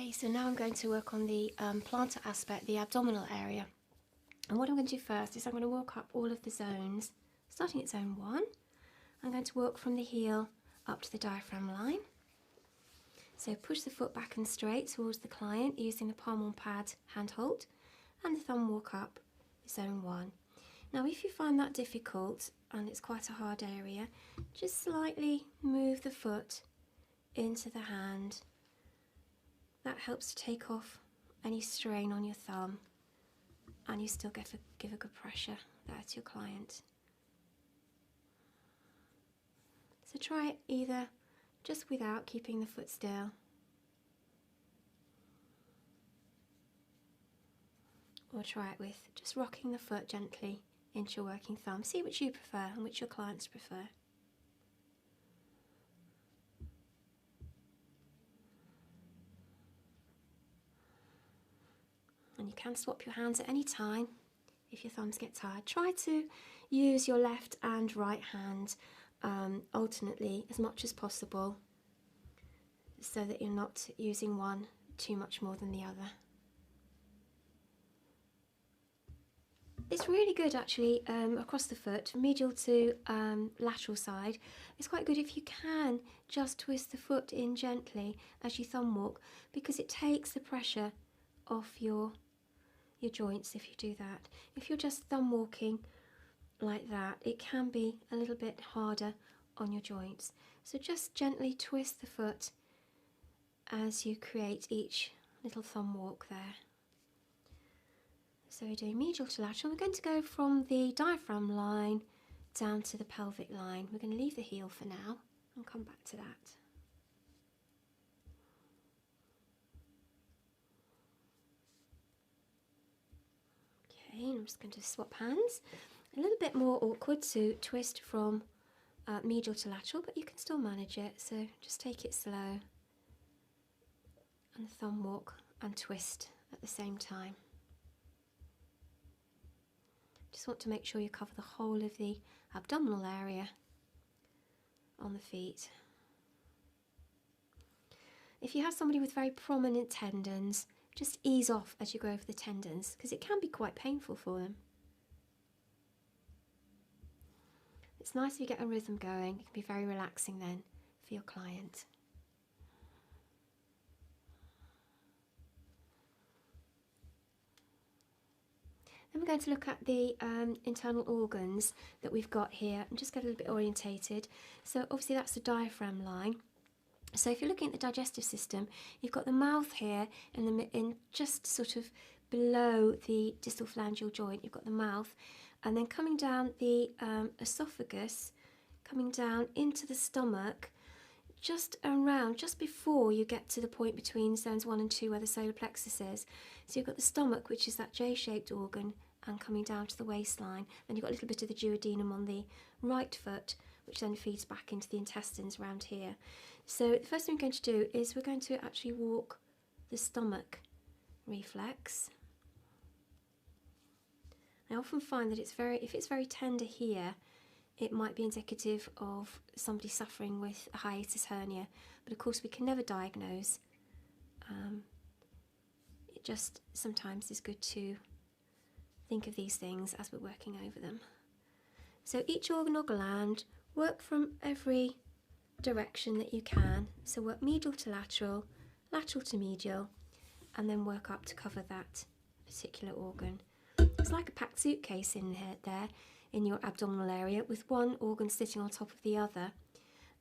Okay, so now I'm going to work on the plantar aspect, the abdominal area. And what I'm going to do first is I'm going to work up all of the zones, starting at zone 1. I'm going to work from the heel up to the diaphragm line. So push the foot back and straight towards the client using the palm on pad handhold, and the thumb walk up zone 1. Now if you find that difficult and it's quite a hard area, just slightly move the foot into the hand. That helps to take off any strain on your thumb, and you still give a good pressure there to your client. So try it either just without keeping the foot still, or try it with just rocking the foot gently into your working thumb. See which you prefer and which your clients prefer. And you can swap your hands at any time if your thumbs get tired. Try to use your left and right hand alternately as much as possible, so that you're not using one too much more than the other. It's really good actually across the foot, medial to lateral side. It's quite good if you can just twist the foot in gently as you thumb walk, because it takes the pressure off your joints if you do that. If you're just thumb walking like that, it can be a little bit harder on your joints. So just gently twist the foot as you create each little thumb walk there. So we're doing medial to lateral. We're going to go from the diaphragm line down to the pelvic line. We're going to leave the heel for now and come back to that. Okay, and I'm just going to swap hands. A little bit more awkward to twist from medial to lateral, but you can still manage it, so just take it slow and thumb walk and twist at the same time. Just want to make sure you cover the whole of the abdominal area on the feet. If you have somebody with very prominent tendons, just ease off as you go over the tendons, because it can be quite painful for them. It's nice if you get a rhythm going. It can be very relaxing then for your client. Then we're going to look at the internal organs that we've got here and just get a little bit orientated. So obviously that's the diaphragm line. So if you're looking at the digestive system, you've got the mouth here in just sort of below the distal phalangeal joint. You've got the mouth, and then coming down the esophagus, coming down into the stomach, just around, just before you get to the point between zones 1 and 2 where the solar plexus is. So you've got the stomach, which is that J-shaped organ, and coming down to the waistline. Then you've got a little bit of the duodenum on the right foot, which then feeds back into the intestines around here. So the first thing we're going to do is we're going to actually walk the stomach reflex. I often find that if it's very tender here, it might be indicative of somebody suffering with a hiatus hernia, but of course we can never diagnose. It just sometimes is good to think of these things as we're working over them. So each organ or gland, work from every direction that you can. So work medial to lateral, lateral to medial, and then work up to cover that particular organ. It's like a packed suitcase in there in your abdominal area, with one organ sitting on top of the other.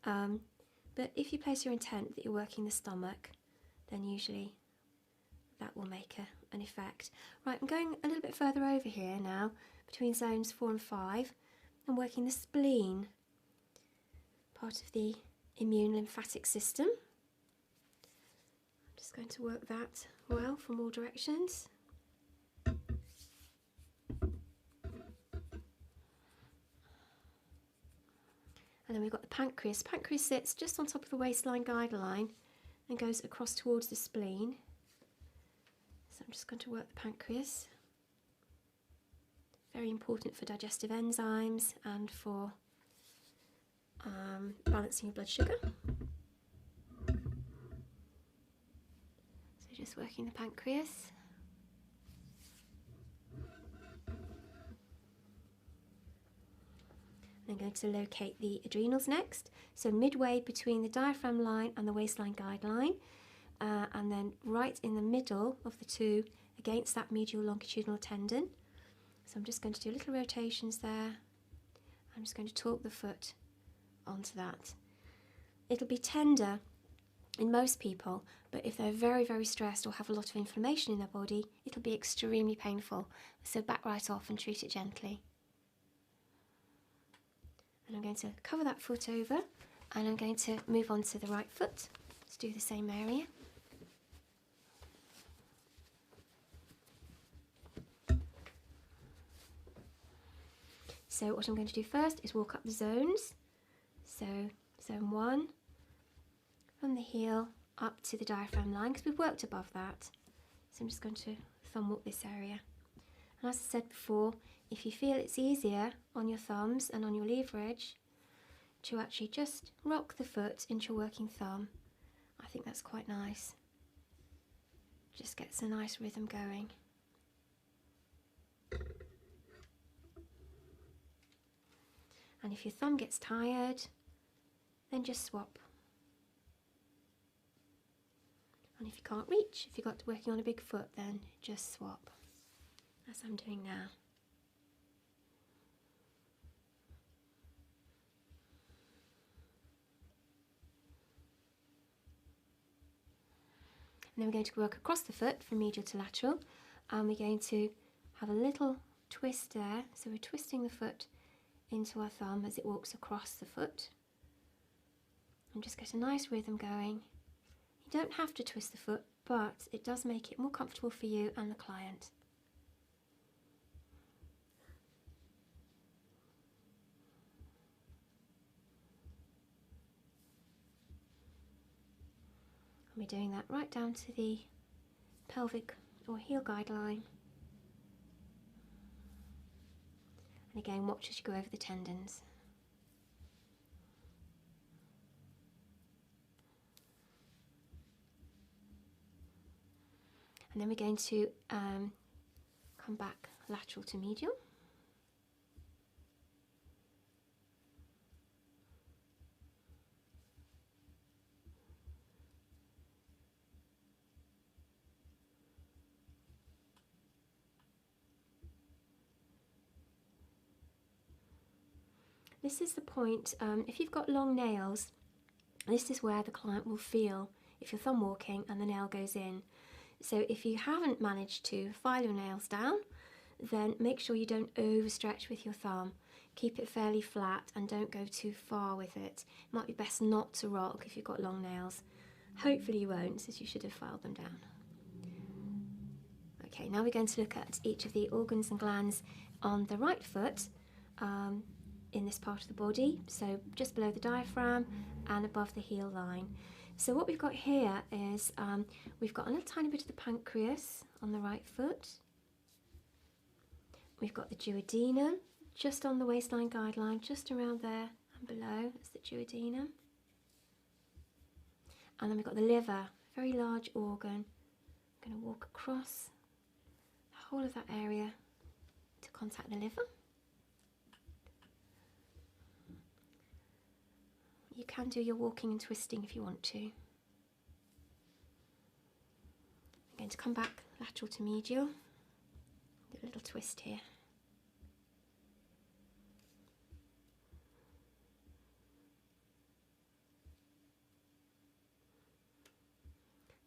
But if you place your intent that you're working the stomach, then usually that will make an effect. Right, I'm going a little bit further over here now, between zones 4 and 5, and working the spleen, part of the immune lymphatic system. I'm just going to work that well from all directions. And then we've got the pancreas. Pancreas sits just on top of the waistline guideline and goes across towards the spleen. So I'm just going to work the pancreas. Very important for digestive enzymes and for balancing your blood sugar. So Just working the pancreas. I'm going to locate the adrenals next, so midway between the diaphragm line and the waistline guideline, and then right in the middle of the two against that medial longitudinal tendon. So I'm just going to do little rotations there. I'm just going to torque the foot onto that. It'll be tender in most people, but if they're very, very stressed or have a lot of inflammation in their body, it'll be extremely painful. So back right off and treat it gently. And I'm going to cover that foot over, and I'm going to move on to the right foot. Let's do the same area. So what I'm going to do first is walk up the zones. So zone 1, from the heel up to the diaphragm line, because we've worked above that. So I'm just going to thumb walk this area. And as I said before, if you feel it's easier on your thumbs and on your leverage to actually just rock the foot into your working thumb, I think that's quite nice. Just gets a nice rhythm going. And if your thumb gets tired, then just swap. And if you can't reach, if you've got working on a big foot, then just swap, as I'm doing now. And then we're going to work across the foot from medial to lateral, and we're going to have a little twist there. So we're twisting the foot into our thumb as it walks across the foot, and just get a nice rhythm going. You don't have to twist the foot, but it does make it more comfortable for you and the client. And we're doing that right down to the pelvic or heel guideline. And again, watch as you go over the tendons. And then we're going to come back lateral to medial. This is the point, if you've got long nails, this is where the client will feel if you're thumb walking and the nail goes in. So if you haven't managed to file your nails down, then make sure you don't overstretch with your thumb. Keep it fairly flat and don't go too far with it. It might be best not to rock if you've got long nails. Hopefully you won't, since you should have filed them down. Okay, now we're going to look at each of the organs and glands on the right foot in this part of the body, so just below the diaphragm and above the heel line. So what we've got here is we've got a little tiny bit of the pancreas on the right foot. We've got the duodenum just on the waistline guideline, just around there and below. That's the duodenum. And then we've got the liver, very large organ. I'm going to walk across the whole of that area to contact the liver. You can do your walking and twisting if you want to. I'm going to come back lateral to medial. Do a little twist here.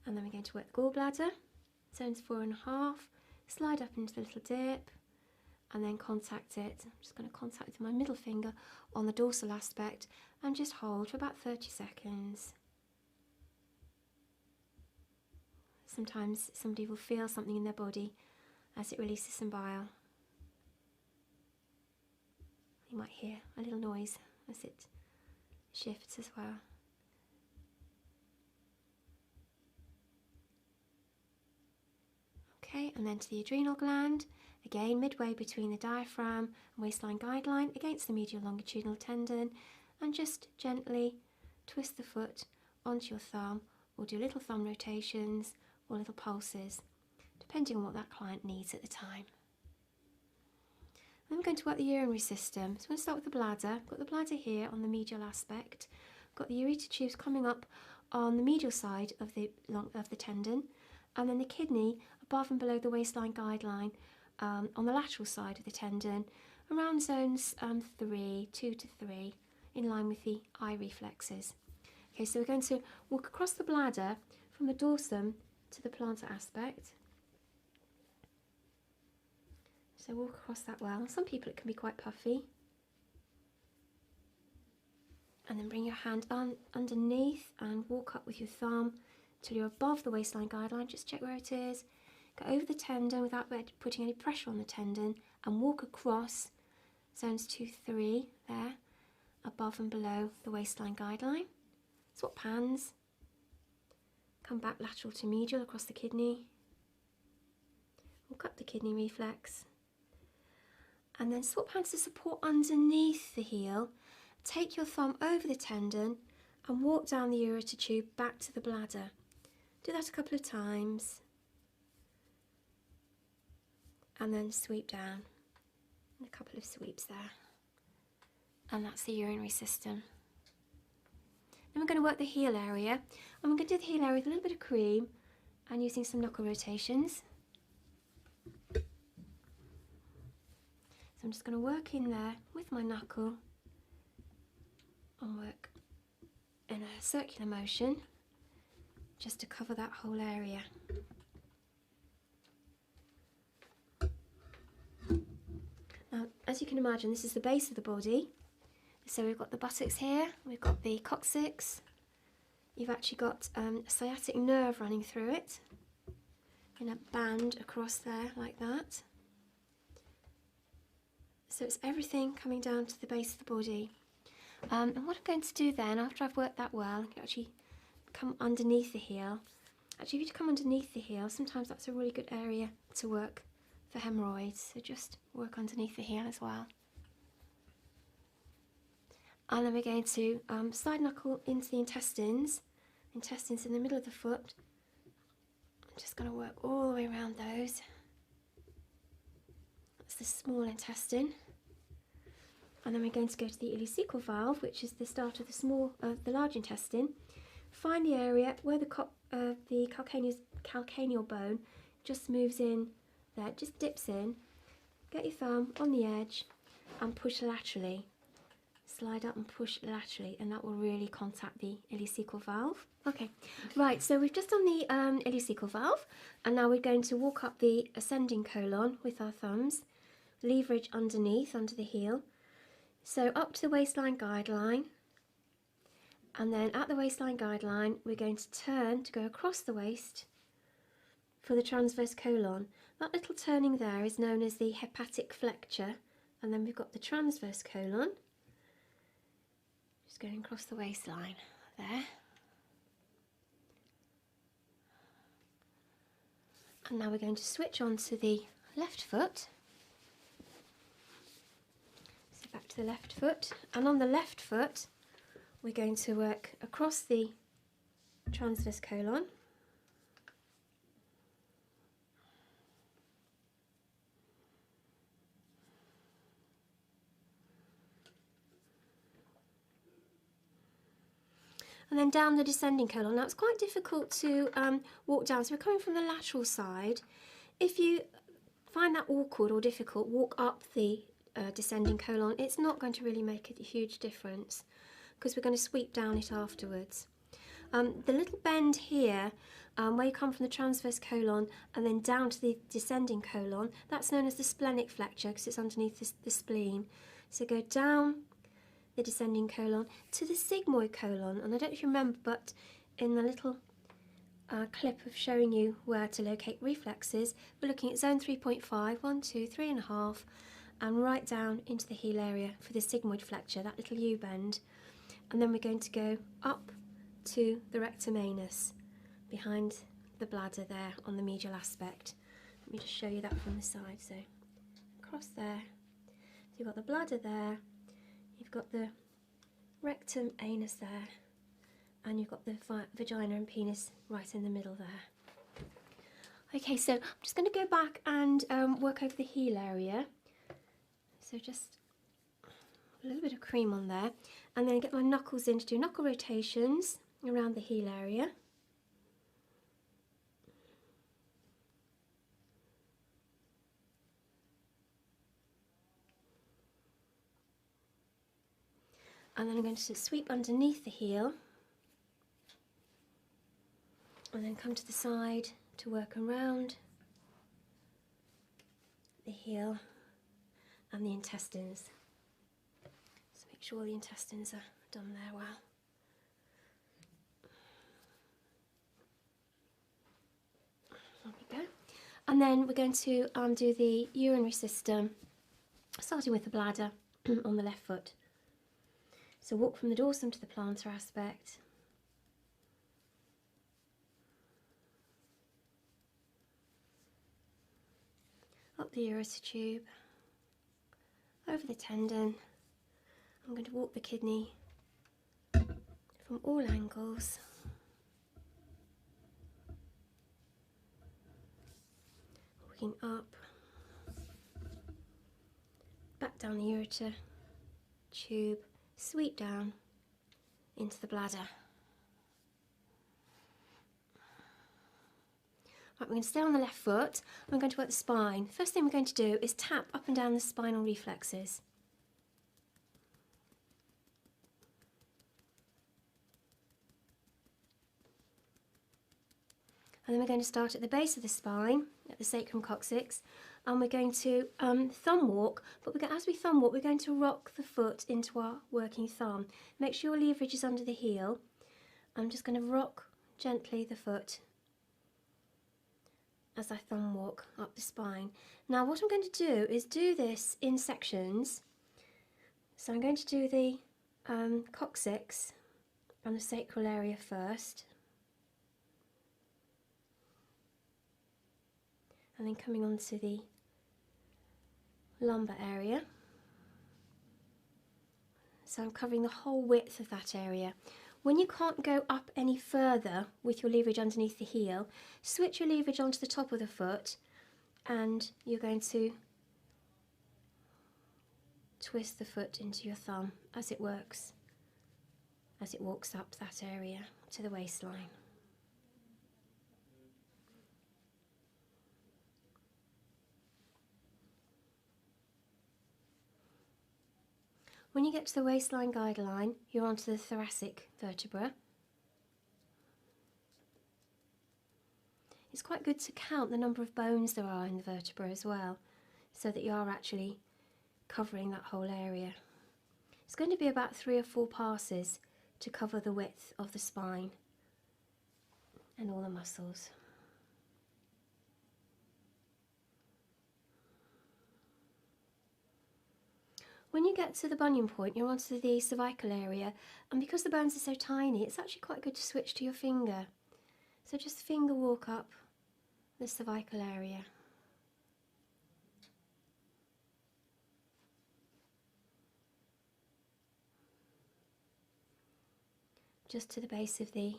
And then we're going to work the gallbladder, zones 4 and a half, slide up into the little dip, and then contact it. I'm just going to contact with my middle finger on the dorsal aspect and just hold for about 30 seconds. Sometimes somebody will feel something in their body as it releases some bile. You might hear a little noise as it shifts as well. Okay, and then to the adrenal gland, again midway between the diaphragm and waistline guideline against the medial longitudinal tendon, and just gently twist the foot onto your thumb or do little thumb rotations or little pulses, depending on what that client needs at the time. Then we're going to work the urinary system. So I'm going to start with the bladder. I've got the bladder here on the medial aspect. I've got the ureter tubes coming up on the medial side of the tendon, and then the kidney above and below the waistline guideline on the lateral side of the tendon, around zones 2 to 3, in line with the eye reflexes. Okay, so we're going to walk across the bladder from the dorsum to the plantar aspect. So walk across that well. Some people it can be quite puffy. And then bring your hand underneath and walk up with your thumb till you're above the waistline guideline. Just check where it is. Go over the tendon without putting any pressure on the tendon and walk across zones 2, 3 there, above and below the waistline guideline. Swap hands. Come back lateral to medial across the kidney. Walk up the kidney reflex. And then swap hands to support underneath the heel. Take your thumb over the tendon and walk down the ureter tube back to the bladder. Do that a couple of times. And then sweep down. And a couple of sweeps there. And that's the urinary system. Then we're going to work the heel area. And we're going to do the heel area with a little bit of cream and using some knuckle rotations. So I'm just going to work in there with my knuckle and work in a circular motion just to cover that whole area. Now, as you can imagine, this is the base of the body. So we've got the buttocks here, we've got the coccyx, you've actually got a sciatic nerve running through it in a band across there like that. So it's everything coming down to the base of the body. And what I'm going to do then, after I've worked that well, I can actually come underneath the heel. Actually, if you come underneath the heel, sometimes that's a really good area to work for hemorrhoids. So just work underneath the heel as well. And then we're going to side knuckle into the intestines. Intestines in the middle of the foot. I'm just going to work all the way around those. That's the small intestine. And then we're going to go to the ileocecal valve, which is the start of the large intestine. Find the area where the calcaneal bone just moves in there, just dips in. Get your thumb on the edge and push laterally. Slide up and push laterally, and that will really contact the ileocecal valve. Okay, right, so we've just done the ileocecal valve, and now we're going to walk up the ascending colon with our thumbs, leverage underneath, under the heel. So up to the waistline guideline, and then at the waistline guideline we're going to turn to go across the waist for the transverse colon. That little turning there is known as the hepatic flexure, and then we've got the transverse colon, just going across the waistline there. And now we're going to switch on to the left foot. Back to the left foot, and on the left foot we're going to work across the transverse colon, and then down the descending colon. Now it's quite difficult to walk down, so we're coming from the lateral side. If you find that awkward or difficult, walk up the descending colon. It's not going to really make a huge difference because we're going to sweep down it afterwards. The little bend here, where you come from the transverse colon and then down to the descending colon, that's known as the splenic flexure because it's underneath the spleen. So go down the descending colon to the sigmoid colon, and I don't know if you remember, but in the little clip of showing you where to locate reflexes, we're looking at zone 3.5, 1, 2, 3.5, and right down into the heel area for the sigmoid flexure, that little U bend. And then we're going to go up to the rectum anus, behind the bladder there on the medial aspect. Let me just show you that from the side. So across there, so you've got the bladder there, you've got the rectum anus there, and you've got the vagina and penis right in the middle there. Okay, so I'm just going to go back and work over the heel area. So just a little bit of cream on there, and then get my knuckles in to do knuckle rotations around the heel area. And then I'm going to sweep underneath the heel and then come to the side to work around the heel and the intestines. So make sure the intestines are done there well. There we go. And then we're going to do the urinary system, starting with the bladder on the left foot. So walk from the dorsum to the plantar aspect. Up the ureter tube, over the tendon. I'm going to walk the kidney from all angles. Walking up, back down the ureter tube, sweep down into the bladder. Right, we're going to stay on the left foot. I'm going to work the spine. First thing we're going to do is tap up and down the spinal reflexes. And then we're going to start at the base of the spine, at the sacrum coccyx, and we're going to thumb walk, but as we thumb walk, we're going to rock the foot into our working thumb. Make sure your leverage is under the heel. I'm just going to rock gently the foot as I thumb walk up the spine. Now what I'm going to do is do this in sections. So I'm going to do the coccyx and the sacral area first, and then coming on to the lumbar area. So I'm covering the whole width of that area. When you can't go up any further with your leverage underneath the heel, switch your leverage onto the top of the foot and you're going to twist the foot into your thumb as it works, as it walks up that area to the waistline. When you get to the waistline guideline, you're onto the thoracic vertebra. It's quite good to count the number of bones there are in the vertebra as well, so that you are actually covering that whole area. It's going to be about 3 or 4 passes to cover the width of the spine and all the muscles. When you get to the bunion point, you're onto the cervical area, and because the bones are so tiny, it's actually quite good to switch to your finger. So just finger walk up the cervical area. Just to the base of the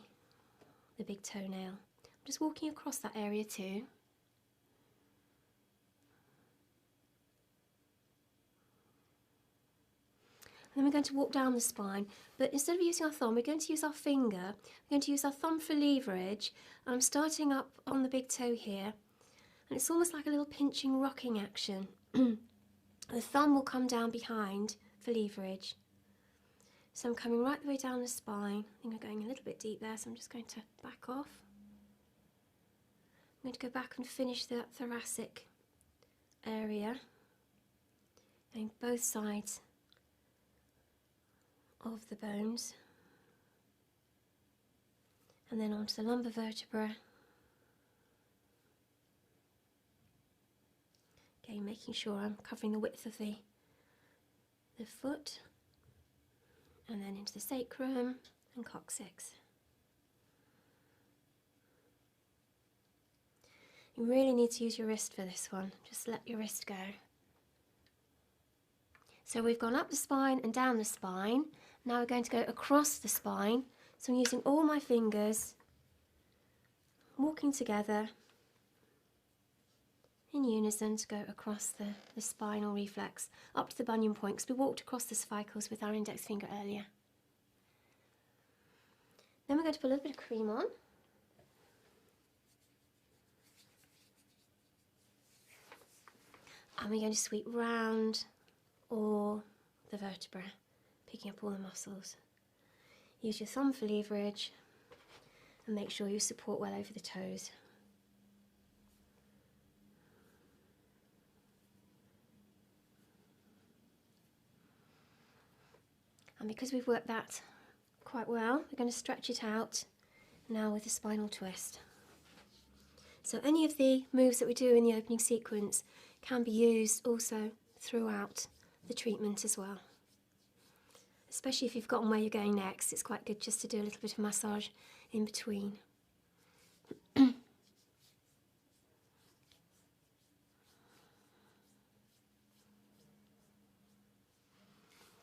big toenail. I'm just walking across that area too. And then we're going to walk down the spine, but instead of using our thumb, we're going to use our finger. We're going to use our thumb for leverage, and I'm starting up on the big toe here, and it's almost like a little pinching, rocking action. The thumb will come down behind for leverage. So I'm coming right the way down the spine. I think I'm going a little bit deep there, so I'm just going to back off. I'm going to go back and finish the thoracic area, going both sides of the bones, and then onto the lumbar vertebra. Again, making sure I'm covering the width of the foot, and then into the sacrum and coccyx. You really need to use your wrist for this one. Just let your wrist go. So we've gone up the spine and down the spine. Now we're going to go across the spine. So I'm using all my fingers, walking together in unison to go across the spinal reflex up to the bunion point, because we walked across the cervicals with our index finger earlier. Then we're going to put a little bit of cream on. And we're going to sweep round all the vertebra, picking up all the muscles. Use your thumb for leverage and make sure you support well over the toes. And because we've worked that quite well, we're going to stretch it out now with a spinal twist. So any of the moves that we do in the opening sequence can be used also throughout the treatment as well. Especially if you've gotten where you're going next, it's quite good just to do a little bit of massage in between.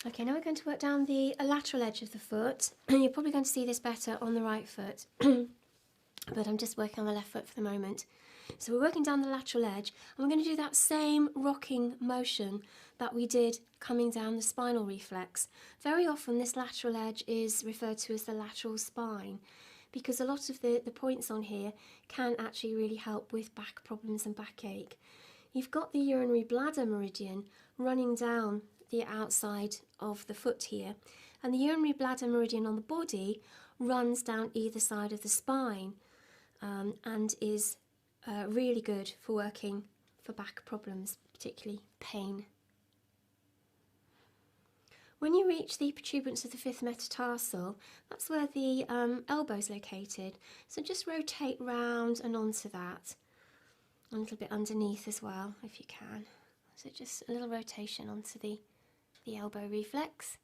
Okay, now we're going to work down the lateral edge of the foot, and you're probably going to see this better on the right foot, but I'm just working on the left foot for the moment. So we're working down the lateral edge, and we're going to do that same rocking motion that we did coming down the spinal reflex. Very often this lateral edge is referred to as the lateral spine, because a lot of the points on here can actually really help with back problems and backache. You've got the urinary bladder meridian running down the outside of the foot here, and the urinary bladder meridian on the body runs down either side of the spine, and is really good for working for back problems, particularly pain. When you reach the protuberance of the fifth metatarsal, that's where the elbow is located, so just rotate round and onto that, a little bit underneath as well if you can. So just a little rotation onto the elbow reflex,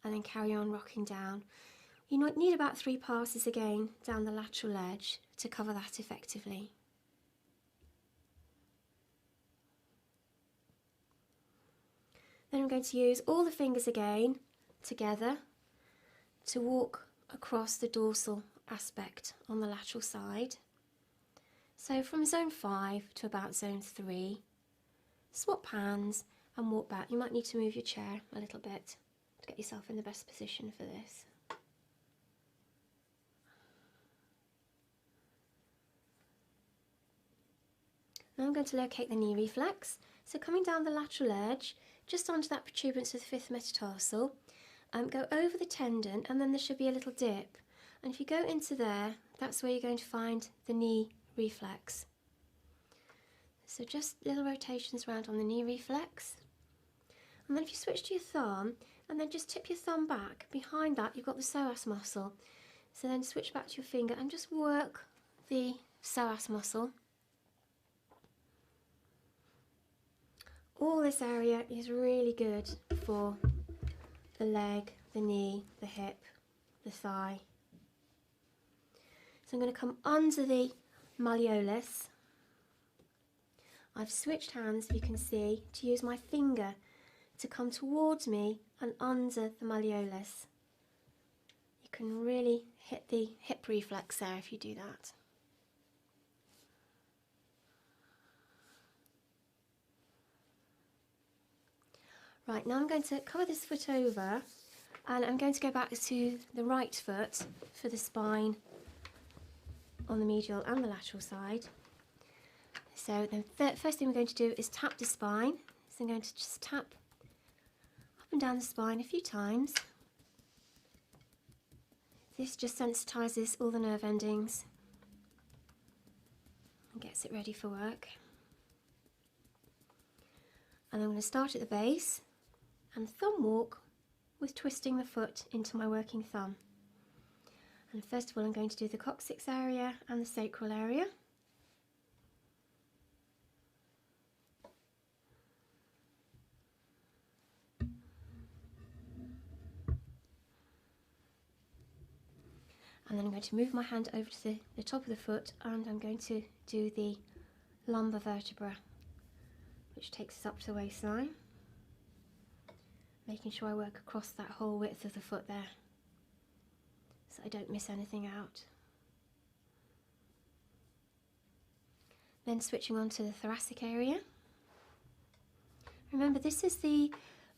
and then carry on rocking down. You need about 3 passes again down the lateral edge to cover that effectively. Then I'm going to use all the fingers again together to walk across the dorsal aspect on the lateral side. So from zone 5 to about zone 3, swap hands and walk back. You might need to move your chair a little bit to get yourself in the best position for this. Now I'm going to locate the knee reflex. So coming down the lateral edge, just onto that protuberance of the fifth metatarsal, go over the tendon, and then there should be a little dip. And if you go into there, that's where you're going to find the knee reflex. So just little rotations around on the knee reflex. And then if you switch to your thumb, and then just tip your thumb back, behind that you've got the psoas muscle. So then switch back to your finger and just work the psoas muscle. All this area is really good for the leg, the knee, the hip, the thigh. So I'm going to come under the malleolus. I've switched hands, you can see, to use my finger to come towards me and under the malleolus. You can really hit the hip reflex there if you do that. Right, now I'm going to cover this foot over, and I'm going to go back to the right foot for the spine on the medial and the lateral side. So the first thing we're going to do is tap the spine. So I'm going to just tap up and down the spine a few times. This just sensitises all the nerve endings and gets it ready for work. And I'm going to start at the base and thumb walk with twisting the foot into my working thumb. And first of all I'm going to do the coccyx area and the sacral area. And then I'm going to move my hand over to the top of the foot, and I'm going to do the lumbar vertebra, which takes us up to the waistline, making sure I work across that whole width of the foot there, so I don't miss anything out. Then switching on to the thoracic area. Remember, this is the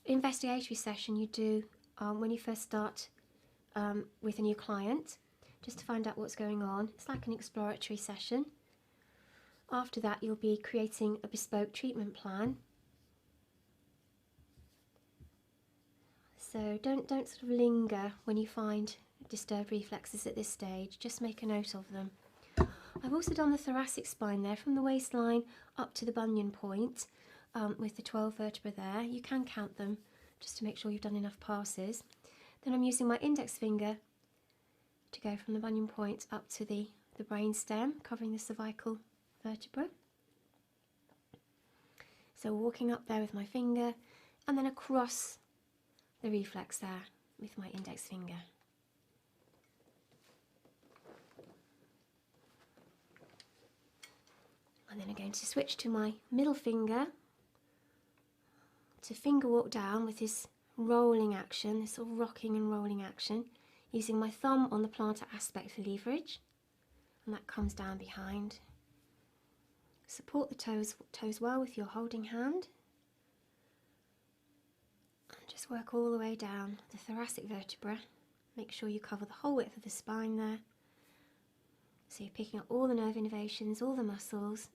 investigatory session you do when you first start with a new client, just to find out what's going on. It's like an exploratory session. After that, you'll be creating a bespoke treatment plan. So don't sort of linger when you find disturbed reflexes at this stage, just make a note of them. I've also done the thoracic spine there, from the waistline up to the bunion point, with the 12 vertebrae there. You can count them just to make sure you've done enough passes. Then I'm using my index finger to go from the bunion point up to the brain stem, covering the cervical vertebra. So walking up there with my finger, and then across the reflex there with my index finger. And then I'm going to switch to my middle finger to finger walk down with this rolling action, this sort of rocking and rolling action, using my thumb on the plantar aspect for leverage, and that comes down behind. Support the toes well with your holding hand, and just work all the way down the thoracic vertebra. Make sure you cover the whole width of the spine there. So you're picking up all the nerve innervations, all the muscles.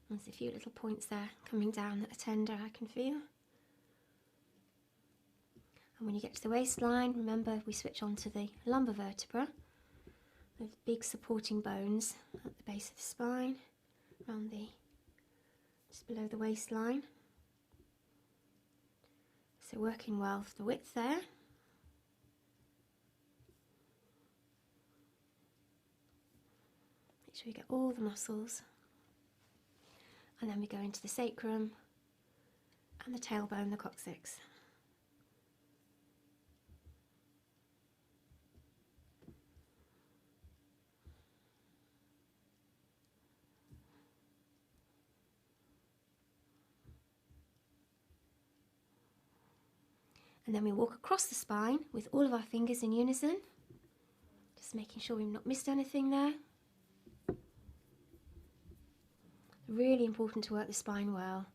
There's a few little points there coming down that are tender, I can feel. And when you get to the waistline, remember we switch on to the lumbar vertebra, the big supporting bones at the base of the spine, around just below the waistline. So working well for the width there. Make sure you get all the muscles. And then we go into the sacrum and the tailbone, the coccyx. And then we walk across the spine with all of our fingers in unison, just making sure we've not missed anything there. Really important to work the spine well,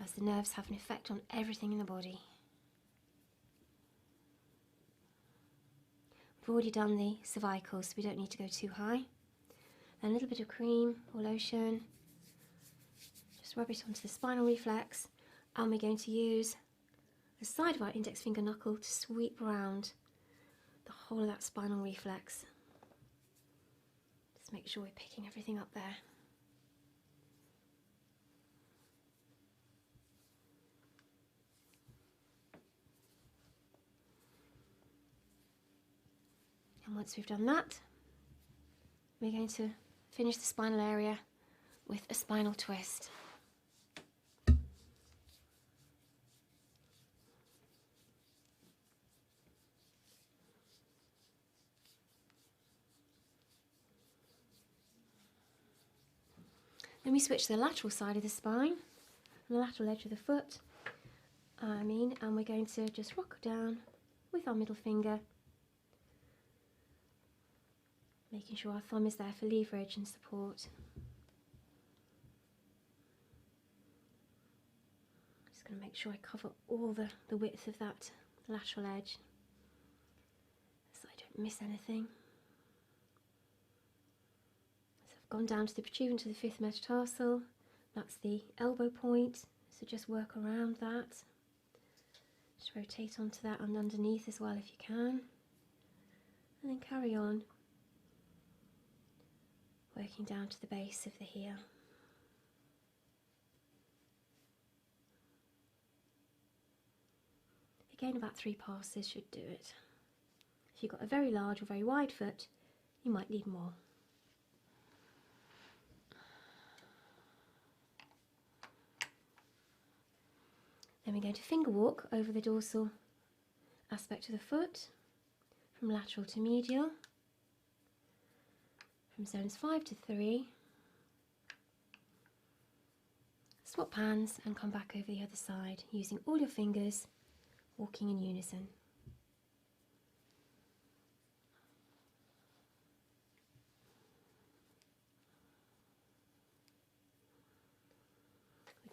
as the nerves have an effect on everything in the body. We've already done the cervical, so we don't need to go too high. Then a little bit of cream or lotion, just rub it onto the spinal reflex, and we're going to use the side of our index finger knuckle to sweep around the whole of that spinal reflex. Just make sure we're picking everything up there. And once we've done that, we're going to finish the spinal area with a spinal twist. Then we switch to the lateral side of the spine, the lateral edge of the foot, and we're going to just rock down with our middle finger, making sure our thumb is there for leverage and support. Just going to make sure I cover all the width of that lateral edge so I don't miss anything. So I've gone down to the protuberant to the fifth metatarsal, that's the elbow point, so just work around that. Just rotate onto that and underneath as well if you can, and then carry on working down to the base of the heel. Again, about 3 passes should do it. If you've got a very large or very wide foot, you might need more. Then we're going to finger walk over the dorsal aspect of the foot, from lateral to medial, from zones 5 to 3. Swap hands and come back over the other side, using all your fingers, walking in unison.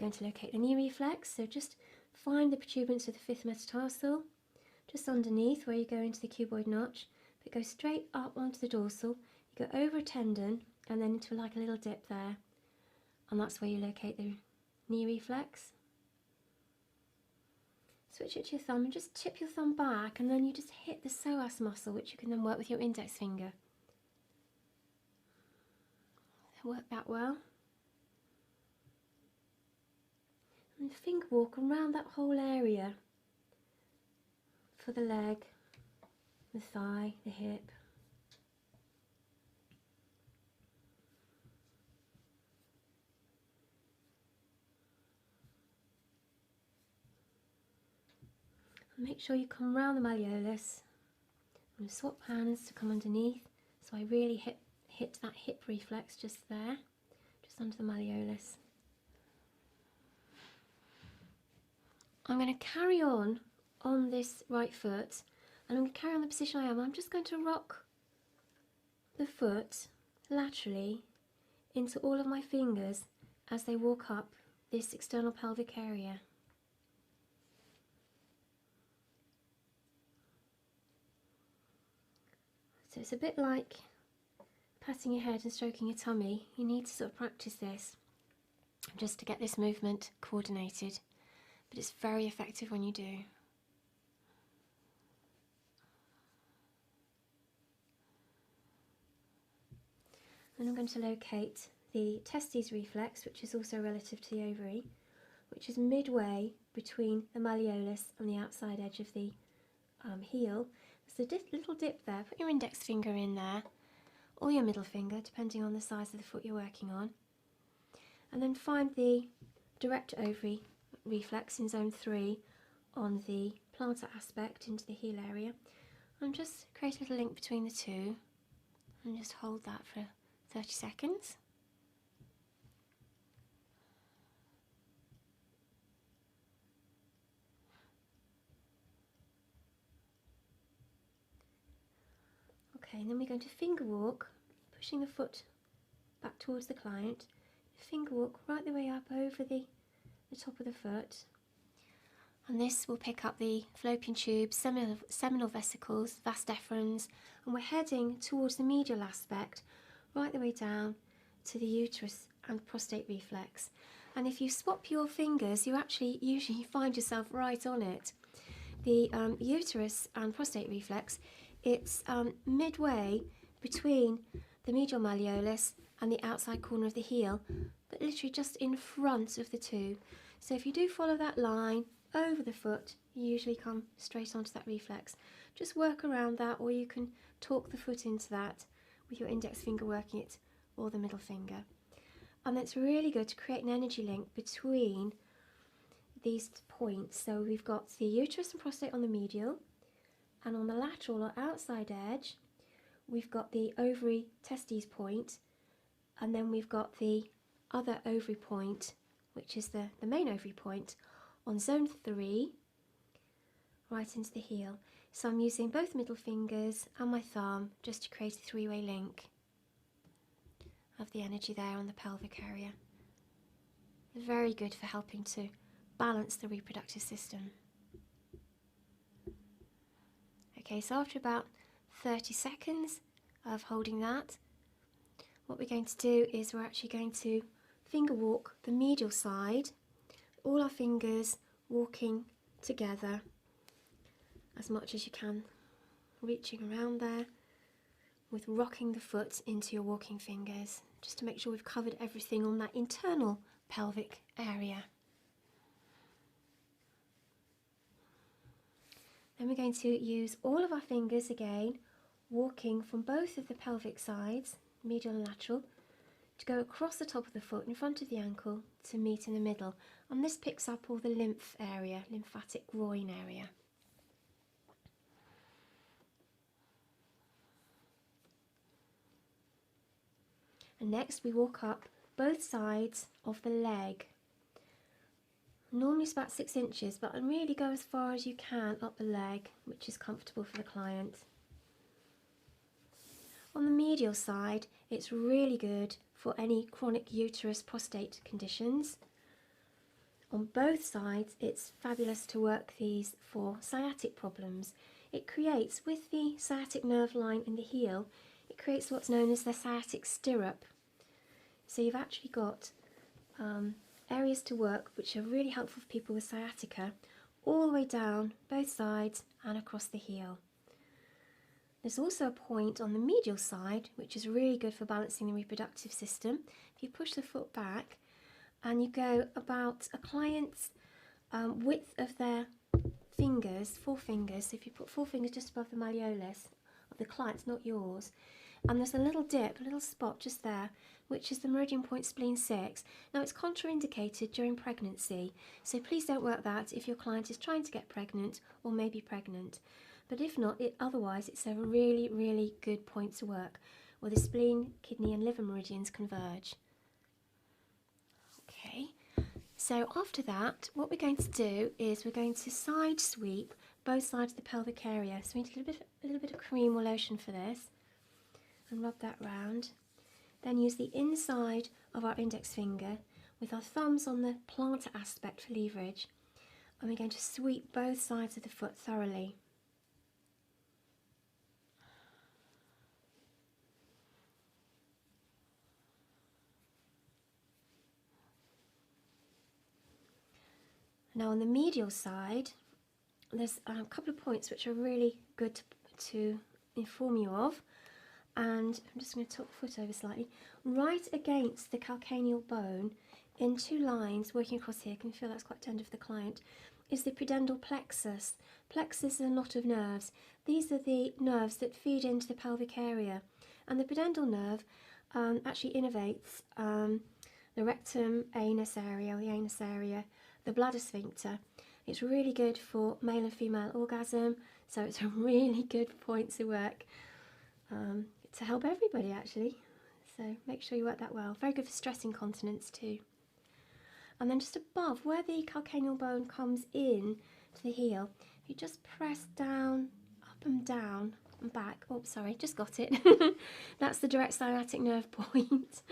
going to locate the knee reflex, so just find the protuberance of the fifth metatarsal, just underneath where you go into the cuboid notch, but go straight up onto the dorsal, you go over a tendon and then into like a little dip there, and that's where you locate the knee reflex. Switch it to your thumb and just tip your thumb back, and then you just hit the psoas muscle, which you can then work with your index finger. Work that well. And finger walk around that whole area for the leg, the thigh, the hip. And make sure you come round the malleolus. I'm going to swap hands to come underneath, so I really hit that hip reflex just there, just under the malleolus. I'm going to carry on this right foot, and I'm going to carry on the position I am. I'm just going to rock the foot laterally into all of my fingers as they walk up this external pelvic area. So it's a bit like patting your head and stroking your tummy. You need to sort of practice this just to get this movement coordinated, but it's very effective when you do. And I'm going to locate the testes reflex, which is also relative to the ovary, which is midway between the malleolus and the outside edge of the heel. There's a little dip there. Put your index finger in there, or your middle finger, depending on the size of the foot you're working on. And then find the direct ovary reflex in zone 3 on the plantar aspect into the heel area. And just create a little link between the two, and just hold that for 30 seconds. Okay, and then we're going to finger walk, pushing the foot back towards the client. Finger walk right the way up over the top of the foot. And this will pick up the fallopian tubes, seminal vesicles, vas deferens, and we're heading towards the medial aspect, right the way down to the uterus and prostate reflex. And if you swap your fingers, you actually usually find yourself right on it. The uterus and prostate reflex, it's midway between the medial malleolus and the outside corner of the heel, but literally just in front of the two. So if you do follow that line over the foot, you usually come straight onto that reflex. Just work around that, or you can torque the foot into that with your index finger working it, or the middle finger. And it's really good to create an energy link between these points. So we've got the uterus and prostate on the medial, and on the lateral or outside edge we've got the ovary testes point, and then we've got the other ovary point, which is the main ovary point, on zone 3 right into the heel. So I'm using both middle fingers and my thumb just to create a three-way link of the energy there on the pelvic area. Very good for helping to balance the reproductive system. Okay, so after about 30 seconds of holding that, what we're going to do is we're actually going to finger walk the medial side, all our fingers walking together as much as you can, reaching around there with rocking the foot into your walking fingers, just to make sure we've covered everything on that internal pelvic area. Then we're going to use all of our fingers again, walking from both of the pelvic sides, medial and lateral, to go across the top of the foot in front of the ankle to meet in the middle. And this picks up all the lymph area, lymphatic groin area. And next we walk up both sides of the leg. Normally it's about 6 inches, but really go as far as you can up the leg, which is comfortable for the client. On the medial side, it's really good for any chronic uterus prostate conditions. On both sides, it's fabulous to work these for sciatic problems. It creates, with the sciatic nerve line in the heel, it creates what's known as the sciatic stirrup. So you've actually got areas to work which are really helpful for people with sciatica, all the way down both sides and across the heel. There's also a point on the medial side which is really good for balancing the reproductive system. If you push the foot back and you go about a client's width of their fingers, 4 fingers, so if you put 4 fingers just above the malleolus of the client's, not yours, and there's a little dip, a little spot just there, which is the meridian point spleen 6. Now it's contraindicated during pregnancy, so please don't work that if your client is trying to get pregnant or may be pregnant. But if not, otherwise it's a really, really good point to work, where the spleen, kidney and liver meridians converge. Okay, so after that, what we're going to do is we're going to side sweep both sides of the pelvic area. So we need a little bit of cream or lotion for this, and rub that round. Then use the inside of our index finger with our thumbs on the plantar aspect for leverage, and we're going to sweep both sides of the foot thoroughly. Now on the medial side, there's a couple of points which are really good to inform you of, and I'm just going to tilt the foot over slightly. Right against the calcaneal bone, in 2 lines working across here, can you feel that's quite tender for the client, is the pudendal plexus. Plexus is a knot of nerves. These are the nerves that feed into the pelvic area, and the pudendal nerve actually innervates the rectum, anus area, or the anus area, the bladder sphincter. It's really good for male and female orgasm, so it's a really good point to work to help everybody actually. So make sure you work that well. Very good for stress incontinence too. And then just above where the calcaneal bone comes in to the heel, you just press down, up and down and back. Oh, sorry, just got it. That's the direct sciatic nerve point.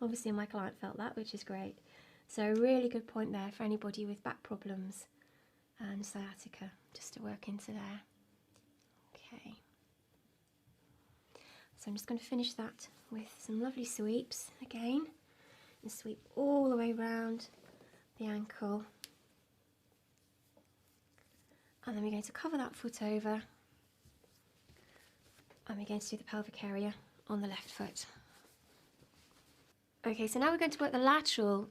Obviously my client felt that, which is great. So a really good point there for anybody with back problems and sciatica, just to work into there. Okay. So I'm just going to finish that with some lovely sweeps again, and sweep all the way around the ankle. And then we're going to cover that foot over, and we're going to do the pelvic area on the left foot. Okay, so now we're going to work the lateral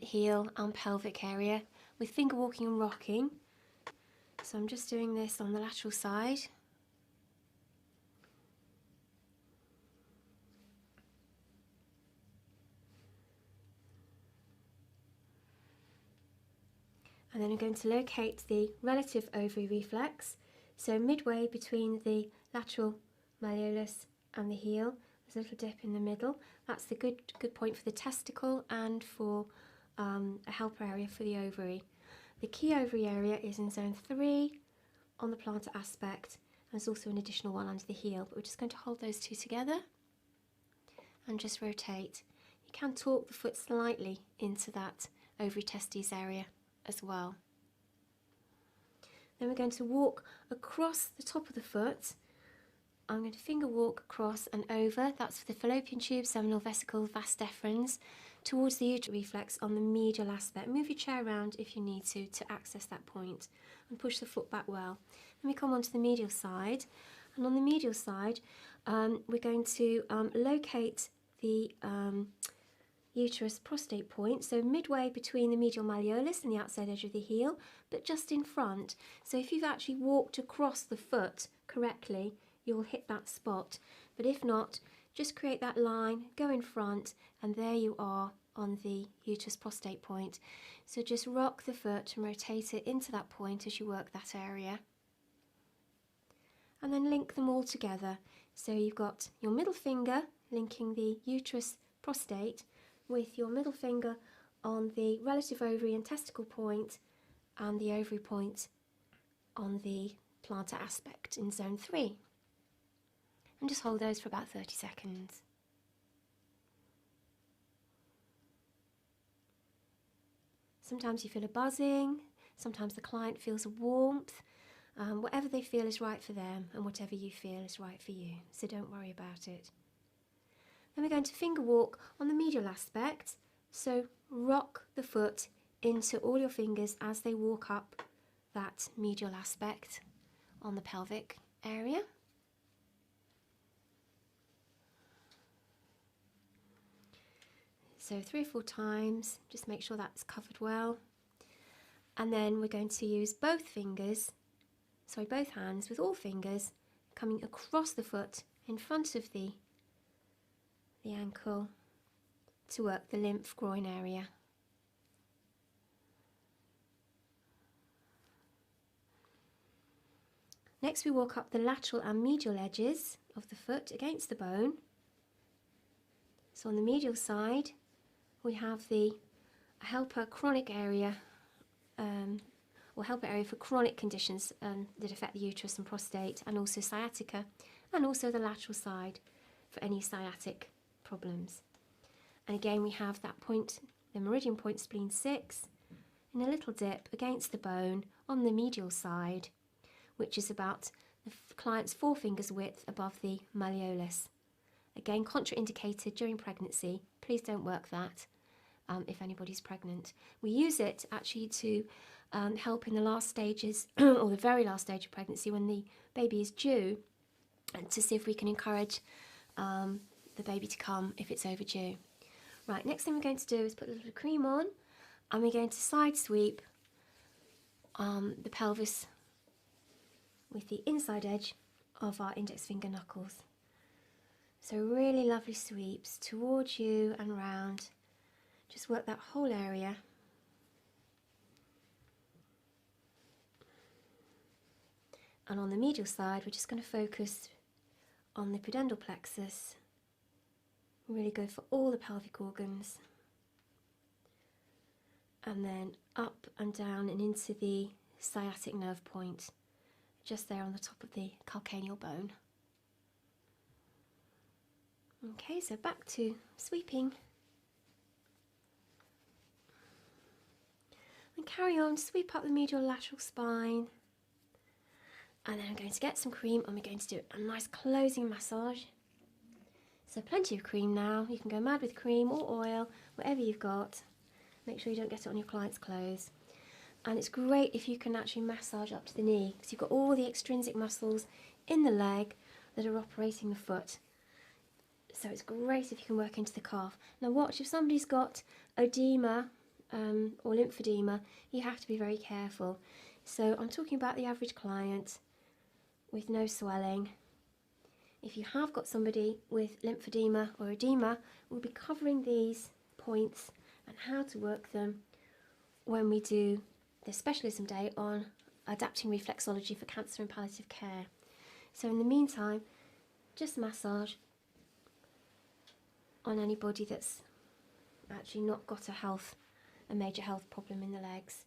heel and pelvic area with finger walking and rocking. So I'm just doing this on the lateral side. And then I'm going to locate the relative ovary reflex, so midway between the lateral malleolus and the heel. There's a little dip in the middle. That's the good point for the testicle and for a helper area for the ovary. The key ovary area is in zone 3 on the plantar aspect, and there's also an additional one under the heel, but we're just going to hold those two together and just rotate. You can torque the foot slightly into that ovary testes area as well. Then we're going to walk across the top of the foot. I'm going to finger walk across and over. That's for the fallopian tube, seminal vesicle, vas deferens, towards the uterine reflex on the medial aspect. Move your chair around if you need to access that point, and push the foot back well. Then we come onto the medial side, and on the medial side we're going to locate the uterus prostate point, so midway between the medial malleolus and the outside edge of the heel, but just in front. So if you've actually walked across the foot correctly, you'll hit that spot, but if not, just create that line, go in front, and there you are on the uterus prostate point. So just rock the foot and rotate it into that point as you work that area, and then link them all together. So you've got your middle finger linking the uterus prostate with your middle finger on the relative ovary and testicle point, and the ovary point on the plantar aspect in zone 3. And just hold those for about 30 seconds. Sometimes you feel a buzzing, sometimes the client feels a warmth. Whatever they feel is right for them, and whatever you feel is right for you, so don't worry about it. Then we're going to finger walk on the medial aspect, so rock the foot into all your fingers as they walk up that medial aspect on the pelvic area. So 3 or 4 times, just make sure that's covered well. And then we're going to use both hands with all fingers coming across the foot in front of the ankle to work the lymph groin area. Next we walk up the lateral and medial edges of the foot against the bone. So on the medial side we have the helper chronic area, or helper area for chronic conditions that affect the uterus and prostate, and also sciatica, and also the lateral side for any sciatic problems. And again we have that point, the meridian point spleen 6, in a little dip against the bone on the medial side, which is about the client's 4 fingers width above the malleolus. Again, contraindicated during pregnancy. Please don't work that if anybody's pregnant. We use it actually to help in the last stages, or the very last stage of pregnancy when the baby is due, and to see if we can encourage the baby to come if it's overdue. Right, next thing we're going to do is put a little cream on, and we're going to side sweep the pelvis with the inside edge of our index finger knuckles. So really lovely sweeps towards you and round. Just work that whole area. And on the medial side, we're just going to focus on the pudendal plexus. Really good for all the pelvic organs. And then up and down and into the sciatic nerve point, just there on the top of the calcaneal bone. Okay, so back to sweeping. And carry on, sweep up the medial lateral spine. And then I'm going to get some cream and we're going to do a nice closing massage. So plenty of cream now. You can go mad with cream or oil, whatever you've got. Make sure you don't get it on your client's clothes. And it's great if you can actually massage up to the knee, because you've got all the extrinsic muscles in the leg that are operating the foot. So it's great if you can work into the calf. Now watch, if somebody's got edema or lymphedema, you have to be very careful. So I'm talking about the average client with no swelling. If you have got somebody with lymphedema or edema, we'll be covering these points and how to work them when we do the specialism day on adapting reflexology for cancer and palliative care. So in the meantime, just massage on anybody that's actually not got a major health problem in the legs.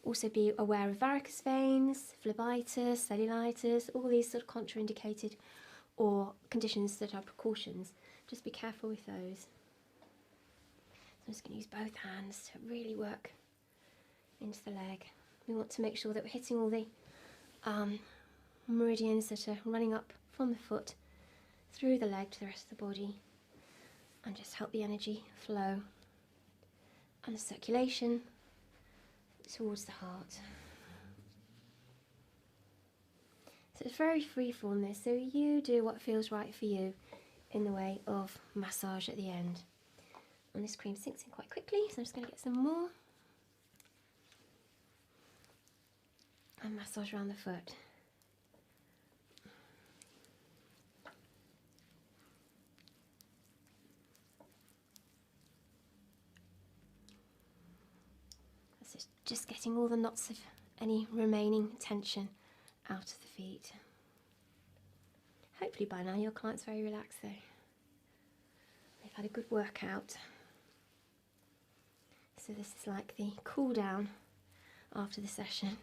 Also be aware of varicose veins, phlebitis, cellulitis, all these sort of contraindicated or conditions that are precautions. Just be careful with those. So I'm just going to use both hands to really work into the leg. We want to make sure that we're hitting all the meridians that are running up from the foot through the leg to the rest of the body, and just help the energy flow and the circulation towards the heart. So it's very freeform this, so you do what feels right for you in the way of massage at the end. And this cream sinks in quite quickly, so I'm just going to get some more and massage around the foot. That's just getting all the knots of any remaining tension out of the feet. Hopefully by now your client's very relaxed though. They've had a good workout. So this is like the cool down after the session.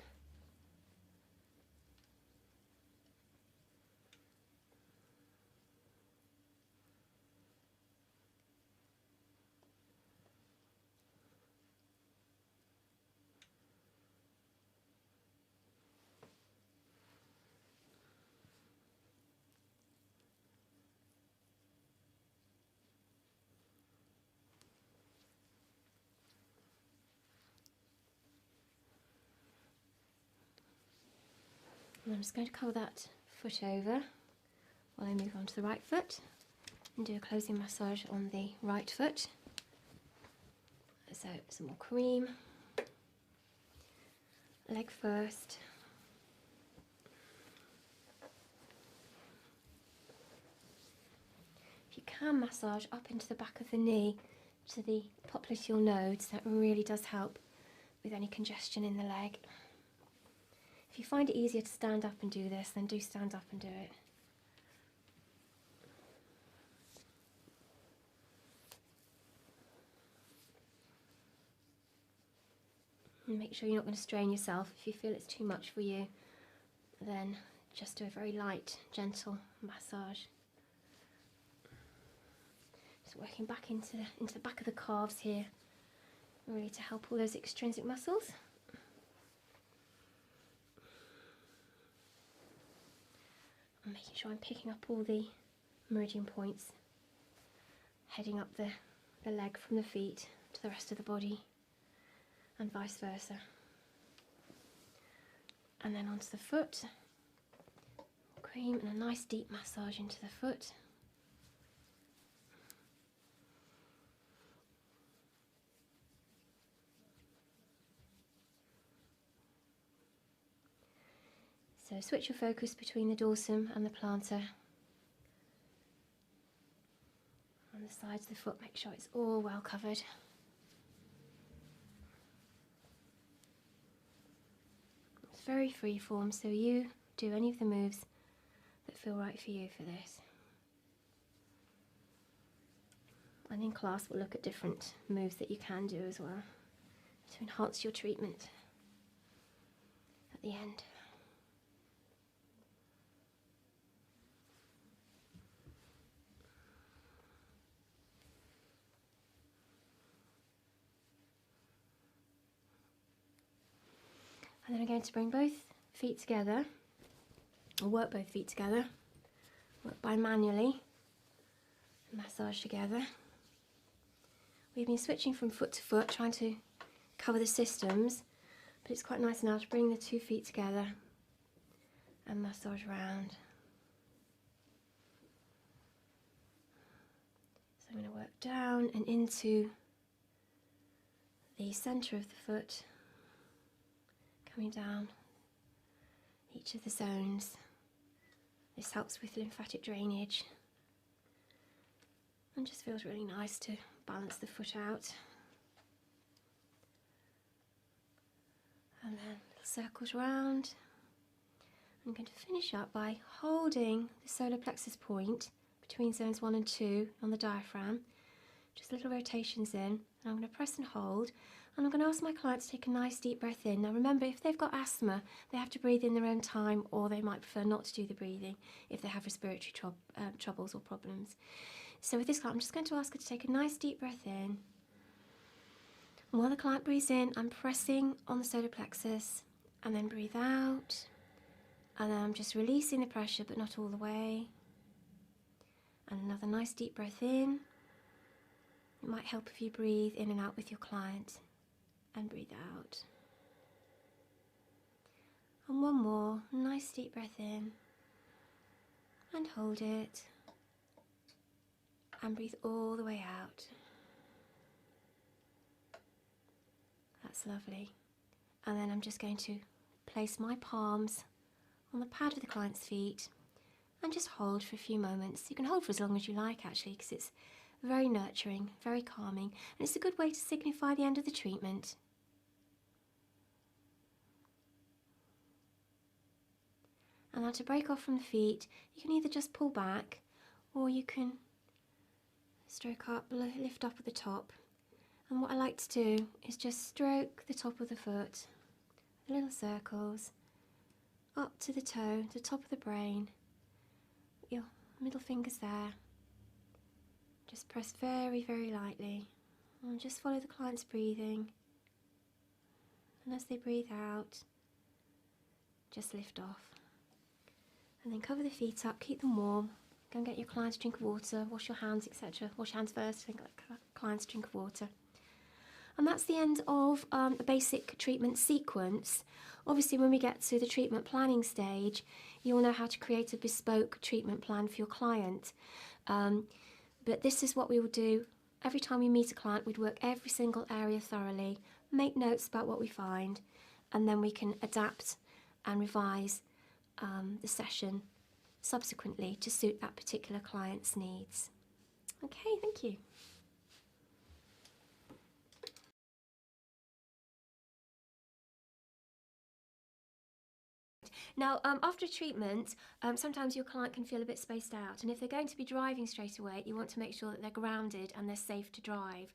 And I'm just going to cover that foot over while I move on to the right foot and do a closing massage on the right foot. So some more cream, leg first. If you can massage up into the back of the knee to the popliteal nodes, that really does help with any congestion in the leg. If you find it easier to stand up and do this, then do stand up and do it. And make sure you're not going to strain yourself. If you feel it's too much for you, then just do a very light, gentle massage. Just working back into the back of the calves here, really to help all those extrinsic muscles. And making sure I'm picking up all the meridian points, heading up the leg from the feet to the rest of the body, and vice versa. And then onto the foot, cream and a nice deep massage into the foot. So switch your focus between the dorsum and the plantar. On the sides of the foot, make sure it's all well covered. It's very free form, so you do any of the moves that feel right for you for this. And in class we'll look at different moves that you can do as well to enhance your treatment at the end. And then I'm going to bring both feet together, or work both feet together, work by manually, massage together. We've been switching from foot to foot, trying to cover the systems, but it's quite nice now to bring the 2 feet together and massage round. So I'm going to work down and into the centre of the foot, coming down each of the zones. This helps with lymphatic drainage and just feels really nice to balance the foot out. And then little circles round. I'm going to finish up by holding the solar plexus point between zones 1 and 2 on the diaphragm. Just little rotations in, and I'm going to press and hold. And I'm going to ask my client to take a nice deep breath in. Now remember, if they've got asthma, they have to breathe in their own time, or they might prefer not to do the breathing if they have respiratory troubles or problems. So with this client, I'm just going to ask her to take a nice deep breath in. And while the client breathes in, I'm pressing on the solar plexus, and then breathe out. And then I'm just releasing the pressure, but not all the way. And another nice deep breath in. It might help if you breathe in and out with your client. And breathe out. And one more, nice deep breath in. And hold it. And breathe all the way out. That's lovely. And then I'm just going to place my palms on the pad of the client's feet and just hold for a few moments. You can hold for as long as you like actually, because it's very nurturing, very calming, and it's a good way to signify the end of the treatment. And now to break off from the feet, you can either just pull back, or you can stroke up, lift up at the top. And what I like to do is just stroke the top of the foot, little circles, up to the toe, the top of the brain, your middle finger's there. Just press very, very lightly, and just follow the client's breathing. And as they breathe out, just lift off. And then cover the feet up, keep them warm. Go and get your client's drink of water, wash your hands, etc. Wash your hands first, then get the client's drink of water. And that's the end of the basic treatment sequence. Obviously, when we get to the treatment planning stage, you'll know how to create a bespoke treatment plan for your client. But this is what we will do. Every time we meet a client, we'd work every single area thoroughly, make notes about what we find, and then we can adapt and revise the session subsequently to suit that particular client's needs. Okay, thank you. Now, after treatment, sometimes your client can feel a bit spaced out, and if they're going to be driving straight away, you want to make sure that they're grounded and they're safe to drive.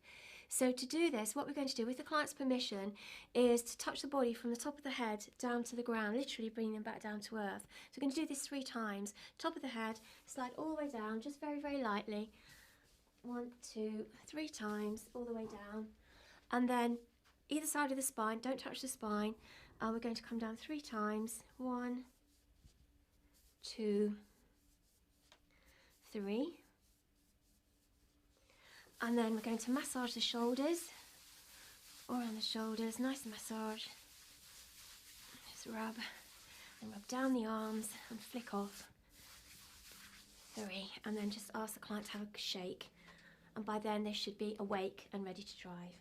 So to do this, what we're going to do with the client's permission is to touch the body from the top of the head down to the ground, literally bringing them back down to earth. So we're going to do this 3 times. Top of the head, slide all the way down, just very, very lightly. 1, 2, 3 times, all the way down. And then either side of the spine, don't touch the spine. We're going to come down 3 times. 1, 2, 3. And then we're going to massage the shoulders, all around the shoulders, nice massage. Just rub, and rub down the arms and flick off. 3, and then just ask the client to have a shake. And by then they should be awake and ready to drive.